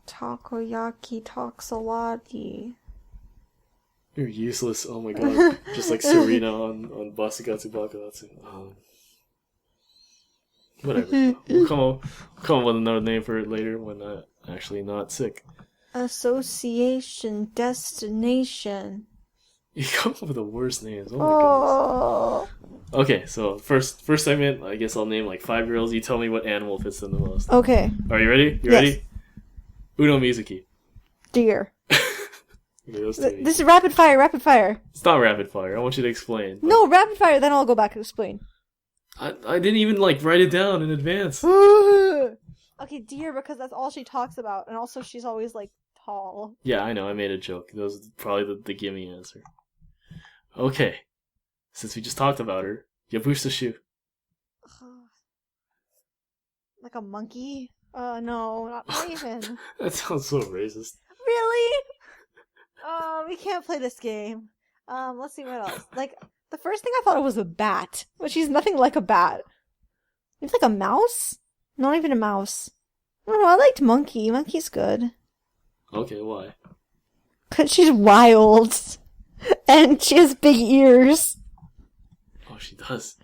Takoyaki Toxolati. You're useless. Oh my god. Just like Serena on Basugatsu Bakuatsu. Whatever. We'll come up with another name for it later when I'm actually not sick. Association Destination. You come up with the worst names. Oh my goodness. Okay, so first segment, I guess I'll name like 5 girls. You tell me what animal fits them the most. Okay. Are you ready? Yes. Ready? Uno Mizuki. Deer. Okay, this is rapid fire. It's not rapid fire. I want you to explain. No, rapid fire, then I'll go back and explain. I didn't even like write it down in advance. Okay, deer, because that's all she talks about, and also she's always like tall. Yeah, I know. I made a joke. That was probably the gimme answer. Okay. Since we just talked about her, Yabusa Shu. Like a monkey? No, not even. That sounds so racist. Really? We can't play this game. Let's see what else. Like, the first thing I thought it was a bat, but she's nothing like a bat. It's like a mouse? Not even a mouse. I don't know, I liked monkey. Monkey's good. Okay, why? 'Cause she's wild. And she has big ears. Oh, she does.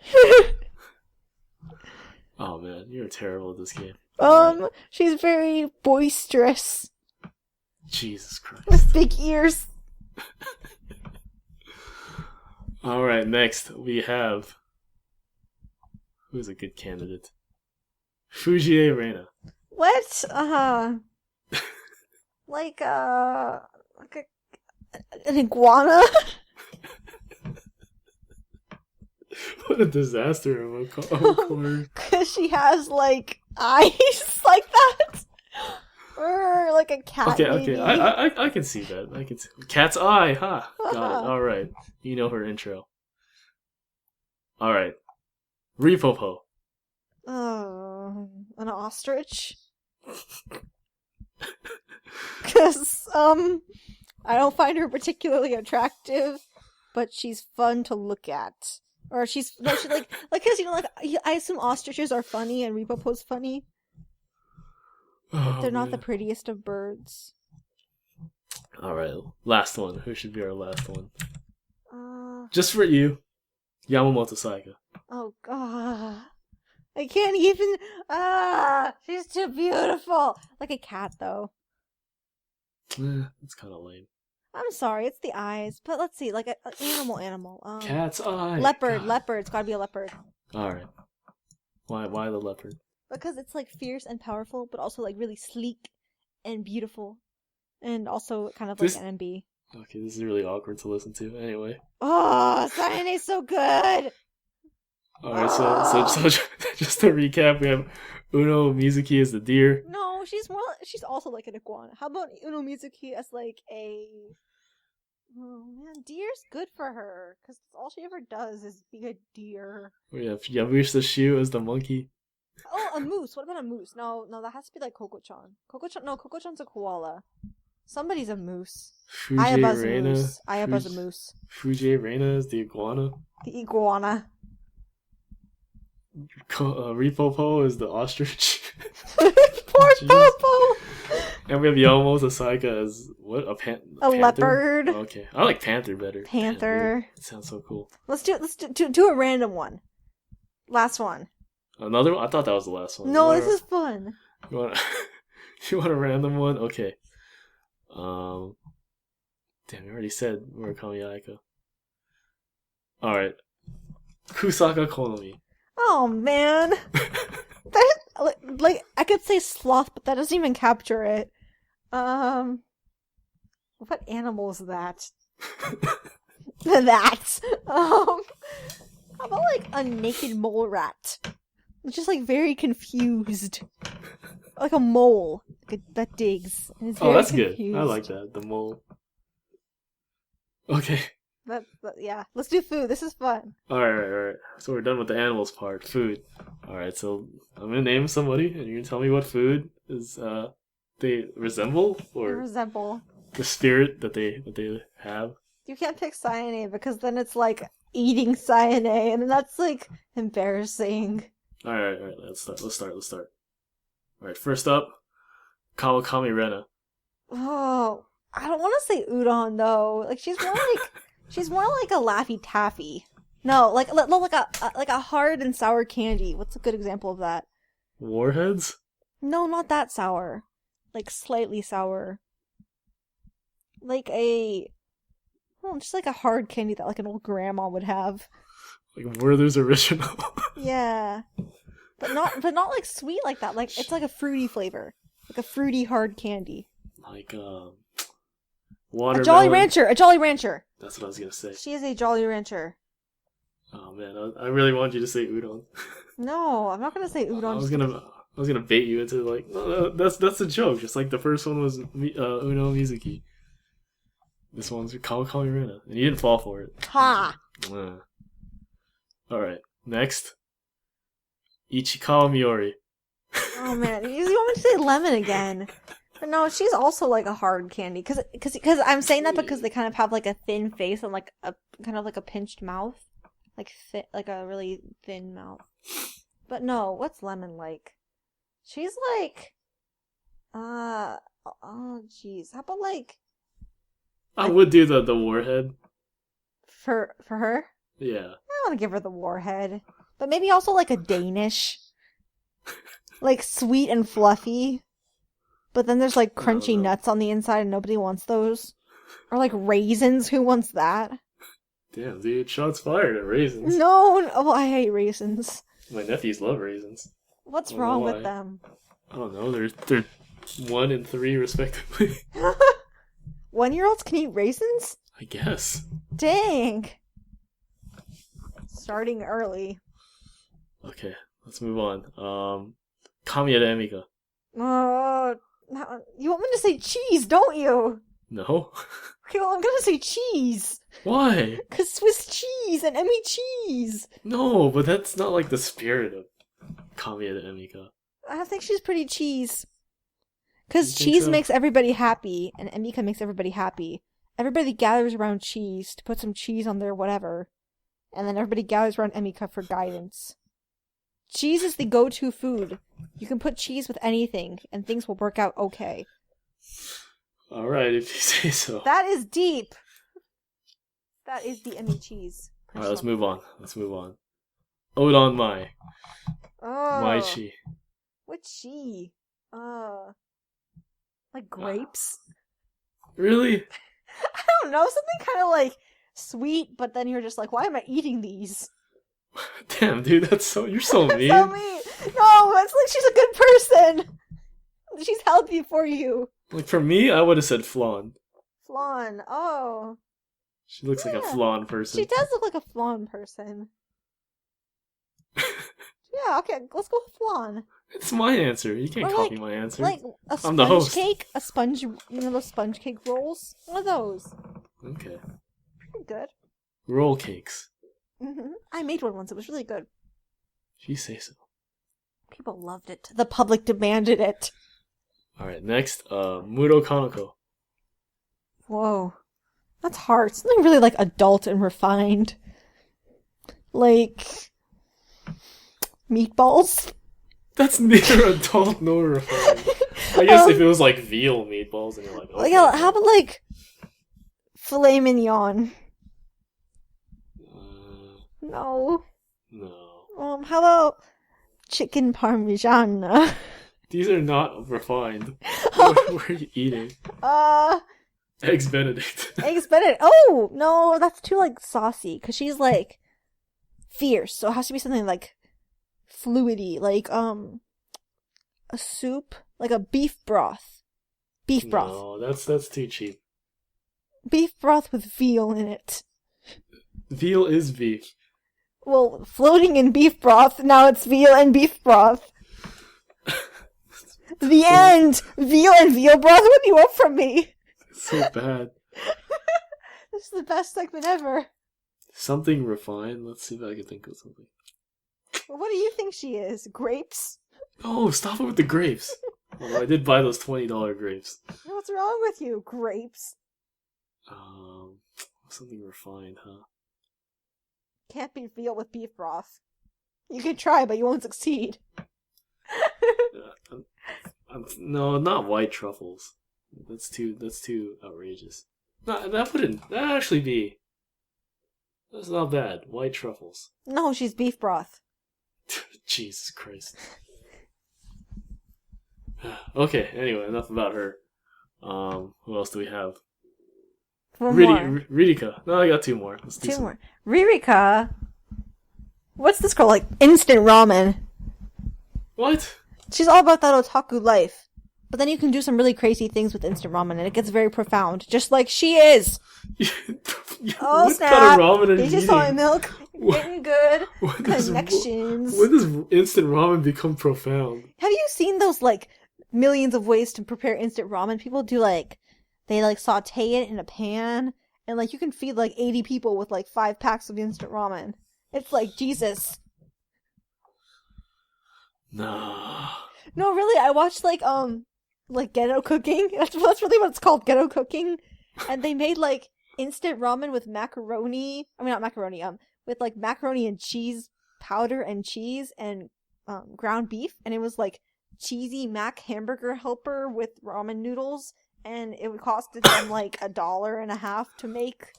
Oh man, you're terrible at this game. Right. She's very boisterous. Jesus Christ. With big ears. Alright, next we have... Who's a good candidate? Fujie Reina. What? Like an iguana? What a disaster of a corner. Because she has, like, eyes like that? Or, like, a cat, Okay, I can see that. I can see. Cat's eye, huh? Got it. Alright. You know her intro. Alright. Ripopo. An ostrich? Because, I don't find her particularly attractive, but she's fun to look at. Or she's cause, you know, like, I assume ostriches are funny and Ripopo's funny. But they're not the prettiest of birds. Alright, last one. Who should be our last one? Just for you, Yamamoto Saika. Oh, God. I can't even... she's too beautiful. Like a cat, though. It's kind of lame. I'm sorry, it's the eyes. But let's see, like an animal. Cat's eye. Leopard. It's gotta be a leopard. Alright. Why the leopard? Because it's like fierce and powerful, but also like really sleek and beautiful. And also kind of like NMB. Okay, this is really awkward to listen to. Anyway. Oh, Sayane's so good! Alright, so just to recap, we have Uno Mizuki as the deer. No, she's also like an iguana. How about Uno Mizuki as like a... Oh man, deer's good for her. Because all she ever does is be a deer. We have Yabusa Shu as the monkey. Oh, a moose. What about a moose? No, that has to be like Coco-chan. Coco-chan's a koala. Somebody's a moose. Ayaba's a moose. Fujie Reina is the iguana. The iguana. Ripopo is the ostrich. Poor Jeez. Popo. And we have Yomo Saika as what? A A panther? leopard. Okay, I like panther better. Panther. It sounds so cool. Let's do a random one. Last one. Another one? I thought that was the last one. No, this is fun. You want you want a random one? Okay. Damn, you already said Murakami Aika. All right. Kusaka Konomi. Oh man. That like I could say sloth, but that doesn't even capture it. What animal is that? That. How about like a naked mole rat? It's just like very confused. Like a mole that digs. And it's Oh, very that's confused. good. I like that. The mole. Okay. Yeah. Let's do food. This is fun. All right. So we're done with the animals part. Food. All right. So I'm gonna name somebody, and you're gonna tell me what food is they resemble They or resemble. the spirit that they have. You can't pick cyanide because then it's like eating cyanide, and that's like embarrassing. All right. Let's start. All right. First up, Kawakami Rena. Oh, I don't want to say udon though. Like she's more like a Laffy Taffy. No, like a hard and sour candy. What's a good example of that? Warheads. No, not that sour. Like slightly sour. Like just like a hard candy that like an old grandma would have. Like Werther's Original. Yeah. But not like sweet like that. Like it's like a fruity flavor. Like a fruity hard candy. Like A watermelon. Jolly Rancher. That's what I was gonna say. She is a Jolly Rancher. Oh man, I really wanted you to say udon. No, I'm not gonna say udon. I was gonna bait you into like no, that's a joke. Just like the first one was Uno Mizuki. This one's Kawakami Rena, and you didn't fall for it. Ha! All right, next, Ichikawa Miori. Oh man, you want me to say lemon again? But no, she's also like a hard candy. Cause I'm saying that because they kind of have like a thin face and like a kind of like a pinched mouth, like a really thin mouth. But no, what's lemon like? She's like, oh jeez, how about like? I would do the warhead. For her? Yeah. I want to give her the warhead, but maybe also like a Danish, like sweet and fluffy. But then there's like crunchy nuts on the inside and nobody wants those. Or like raisins, who wants that? Damn, dude, shots fired at raisins. No, oh, I hate raisins. My nephews love raisins. What's wrong with them? I don't know, they're 1 and 3 respectively. 1-year-olds can eat raisins? I guess. Dang. Starting early. Okay, let's move on. Kamiya Emika. Oh, you want me to say cheese, don't you? No. Okay, well, I'm gonna say cheese. Why? Because Swiss cheese and Emmy cheese. No, but that's not like the spirit of Kamiya Emika. I think she's pretty cheese. Because You think cheese so? makes everybody happy, and Emika makes everybody happy. Everybody gathers around cheese to put some cheese on their whatever, and then everybody gathers around Emika for guidance. Cheese is the go-to food. You can put cheese with anything, and things will work out okay. Alright, if you say so. That is deep. That is the Emmy cheese. Alright, let's move on. Odon Mai. Oh. Mai Chi. What chi? Like grapes? Really? I don't know, something kind of like sweet, but then you're just like, why am I eating these? Damn, dude, you're so mean. So mean. No, it's like she's a good person. She's healthy for you. Like for me, I would have said flan. Flan. Oh. She looks like a flan person. She does look like a flan person. Yeah, okay, let's go with flan. It's my answer. You can't Or copy my answer. Like a I'm the sponge host. cake? A sponge, you know those sponge cake rolls? One of those. Okay. Pretty good. Roll cakes. I made one once, it was really good. If you say so. People loved it. The public demanded it. Alright, next, Muro Kanoko. Whoa. That's hard. Something really like adult and refined. Like meatballs. That's neither adult nor refined. I guess if it was like veal meatballs and you're like, okay, Yeah, how about like filet mignon? No. No. How about chicken parmigiana? These are not refined. What are you eating? Eggs Benedict. Eggs Benedict. Oh, no, that's too, like, saucy. Because she's, like, fierce. So it has to be something, like, fluidy. Like, a soup. Like a beef broth. Beef broth. No, that's too cheap. Beef broth with veal in it. Veal is beef. Well, floating in beef broth. Now it's veal and beef broth. The end! Veal and veal broth? What do you want from me? So bad. This is the best segment ever. Something refined? Let's see if I can think of something. What do you think she is? Grapes? Oh, stop it with the grapes. Although I did buy those $20 grapes. What's wrong with you? Grapes? Something refined, huh? Can't be veal with beef broth. You can try, but you won't succeed. No, not white truffles. That's too outrageous. No, that'd actually be. That's not bad. White truffles. No, she's beef broth. Jesus Christ. Okay, anyway, enough about her. Who else do we have? One more. Ririka. No, I got two more. Let's do Two some. more. Ririka. What's this called? Like instant ramen. What? She's all about that otaku life. But then you can do some really crazy things with instant ramen, and it gets very profound, just like she is. Oh, what snap. kind of ramen are you Just eating? Soymilk. Getting good. When Connections. When does instant ramen become profound? Have you seen those, like, millions of ways to prepare instant ramen? People do, like, they, like, saute it in a pan, and, like, you can feed, like, 80 people with, like, 5 packs of instant ramen. It's like, Jesus. Nah. No, really, I watched, like, ghetto cooking. That's really what it's called, ghetto cooking. And they made, like, instant ramen with macaroni. I mean, not macaroni, with, like, macaroni and cheese powder and cheese and, ground beef. And it was, like, cheesy mac hamburger helper with ramen noodles. And it would cost them, like, $1.50 to make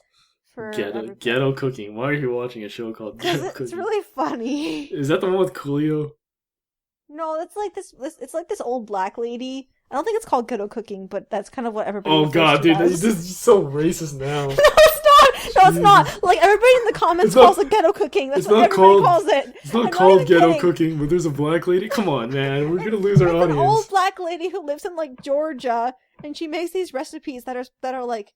for Ghetto cooking. Why are you watching a show called Ghetto Cooking? It's really funny. Is that the one with Coolio? No, it's like it's like this old black lady. I don't think it's called ghetto cooking, but that's kind of what everybody Oh refers god, to dude, as. this is so racist now. No, it's not! No, it's not! Like, everybody in the comments calls it ghetto cooking. That's what everybody calls it. It's not I'm called even ghetto kidding. cooking, but there's a black lady. Come on, man. We're gonna lose our It's audience. an old black lady who lives in, like, Georgia, and she makes these recipes that are like,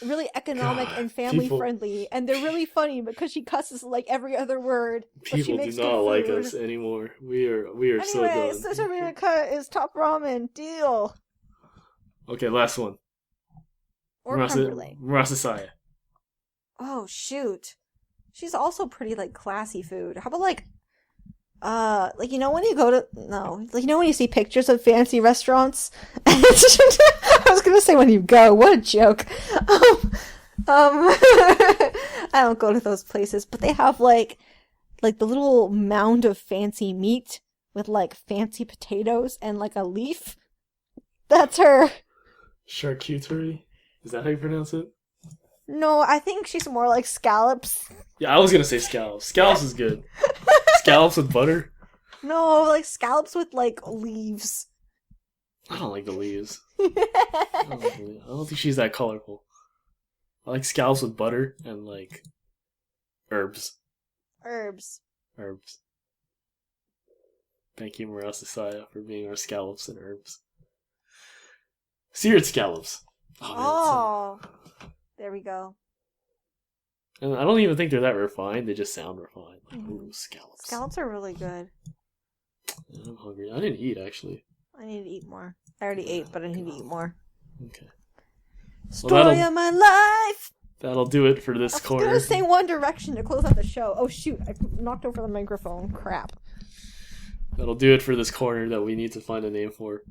really economic God, and family-friendly, and they're really funny because she cusses, like, every other word, but she People do makes not good like food. us anymore. We are so Anyway, done. Sister Ririka is top ramen. Deal. Okay, last one. Or creme brulee. Murasasaya. Oh, shoot. She's also pretty, like, classy food. How about, like, like, you know when you go to, no, like, you know when you see pictures of fancy restaurants? I was gonna say when you go, what a joke. I don't go to those places, but they have, like the little mound of fancy meat with, like, fancy potatoes and, like, a leaf. That's her. Charcuterie? Is that how you pronounce it? No, I think she's more like scallops. Yeah, I was gonna say scallops. Scallops is good. Scallops with butter? No, like scallops with, like, leaves. I don't like the leaves. I don't think she's that colorful. I like scallops with butter and, like, herbs. Herbs. Thank you, Murasasaya, for being our scallops and herbs. Seared scallops. Oh, there we go. And I don't even think they're that refined. They just sound refined. Like, ooh, scallops. Scallops are really good. I'm hungry. I didn't eat, actually. I need to eat more. I already ate, but I need to eat more. Okay. Story of my life! That'll do it for this I was corner. gonna say One Direction to close out the show. Oh shoot, I knocked over the microphone. Crap. That'll do it for this corner that we need to find a name for.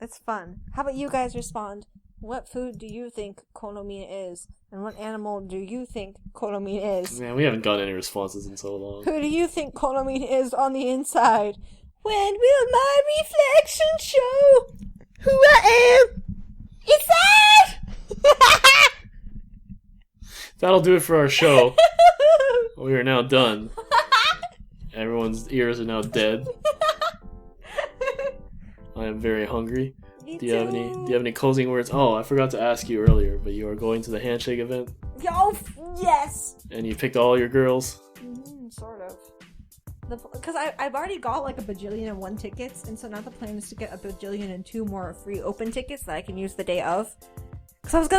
It's fun. How about you guys respond What food do you think konomin is? And what animal do you think konomin is? Man, we haven't got any responses in so long. Who do you think konomin is on the inside? When will my reflection show who I am inside? That'll do it for our show. We are now done. Everyone's ears are now dead. I am very hungry. Do you have any closing words? Oh, I forgot to ask you earlier, but you are going to the handshake event? Yo, yes! And you picked all your girls? Sort of. Because I've already got like a bajillion and 1 tickets, and so now the plan is to get a bajillion and 2 more free open tickets that I can use the day of. Because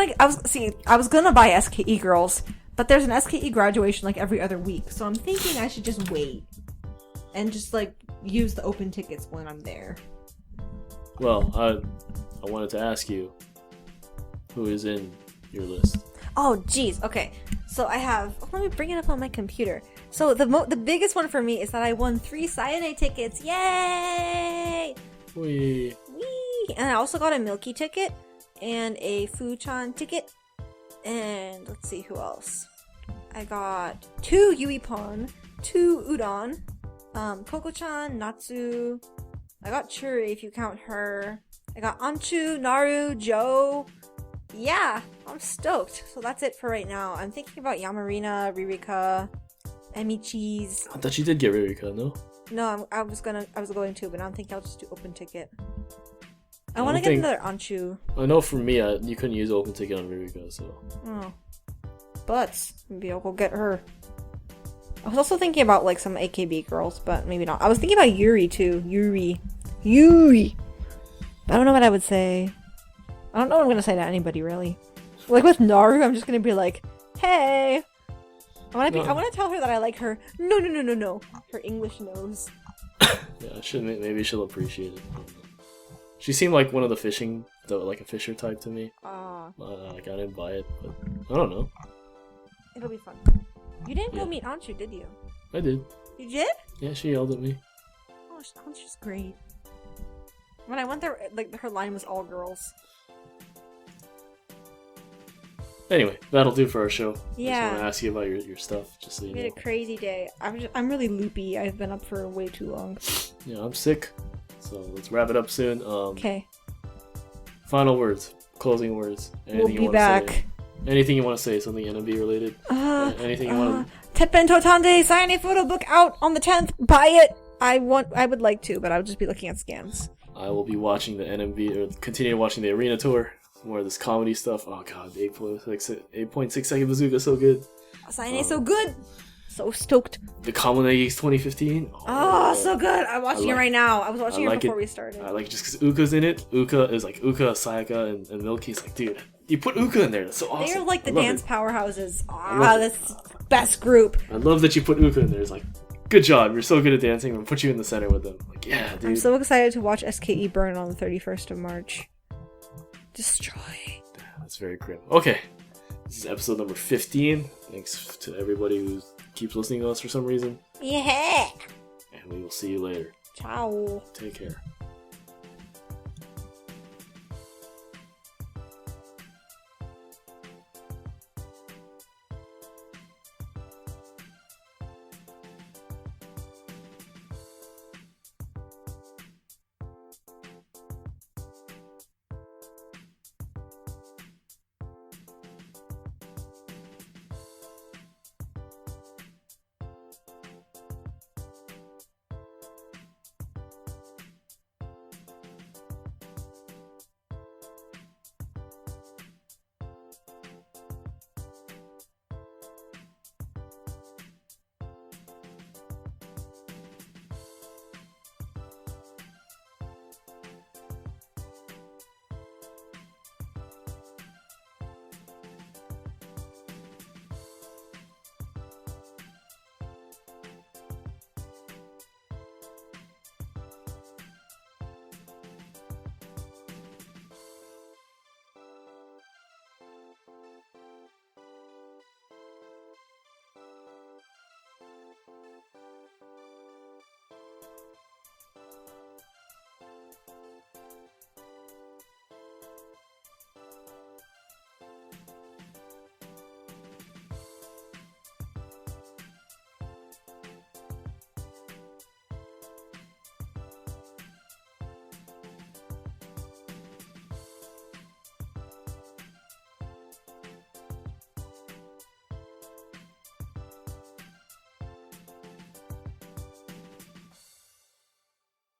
I was gonna buy SKE girls, but there's an SKE graduation like every other week, so I'm thinking I should just wait and just like use the open tickets when I'm there. Well, I wanted to ask you, who is in your list? Oh, jeez. Okay. So I have... let me bring it up on my computer. So the biggest one for me is that I won 3 Cyane tickets. Yay! Wee. Whee! And I also got a Milky ticket and a Fuchan ticket. And let's see who else. I got 2 Yuipon, 2 Udon, Koko-chan, Natsu. I got Churi if you count her. I got Anchu, Naru, Joe. Yeah, I'm stoked. So that's it for right now. I'm thinking about Yamarina, Ririka, Emichi's. I thought you did get Ririka, no? No, I was going to, but I don't think I'll just do open ticket. I want to get another Anchu. I know for me, you couldn't use open ticket on Ririka, so. Oh. But maybe I'll go get her. I was also thinking about like some AKB girls, but maybe not. I was thinking about Yuri too. Yuri. I don't know what I would say. I don't know what I'm gonna say to anybody really. Like with Naru, I'm just gonna be like, "Hey." I want to tell her that I like her. No. Her English knows. Yeah, maybe she'll appreciate it. She seemed like one of the fishing, like a fisher type to me. Like I didn't buy it, but I don't know. It'll be fun. You didn't go meet Anchu, did you? I did. You did? Yeah, she yelled at me. Oh, Anchu's great. When I went there, like her line was all girls. Anyway, that'll do for our show. Yeah. I just want to ask you about your stuff, just so you know. We had a crazy day. I'm really loopy. I've been up for way too long. Yeah, I'm sick. So let's wrap it up soon. Okay. Final words, closing words. We'll be back. Anything you want to say? Something NMB related? Anything you want to... Teppen Totande Sayane photo book out on the 10th. Buy it. I would like to, but I would just be looking at scans. I will be watching the NMB, or continue watching the arena tour. More of this comedy stuff. Oh god, 8.6 second bazooka, so good. Sayane so good. So stoked. The Kamonegis 2015. Oh, so good. I'm watching it right now. I was watching it before we started. I like it just because Uka's in it. Uka is like Uka, Sayaka, and Milky's like, dude, you put Uka in there. That's so awesome. They're like the dance powerhouses. That's best group. I love that you put Uka in there. It's like, good job. You're so good at dancing. We'll put you in the center with them. Like, yeah, dude. I'm so excited to watch SKE burn on the 31st of March. Destroy. That's very grim. Okay. This is episode number 15. Thanks to everybody who keeps listening to us for some reason. Yeah. And we will see you later. Ciao. Take care.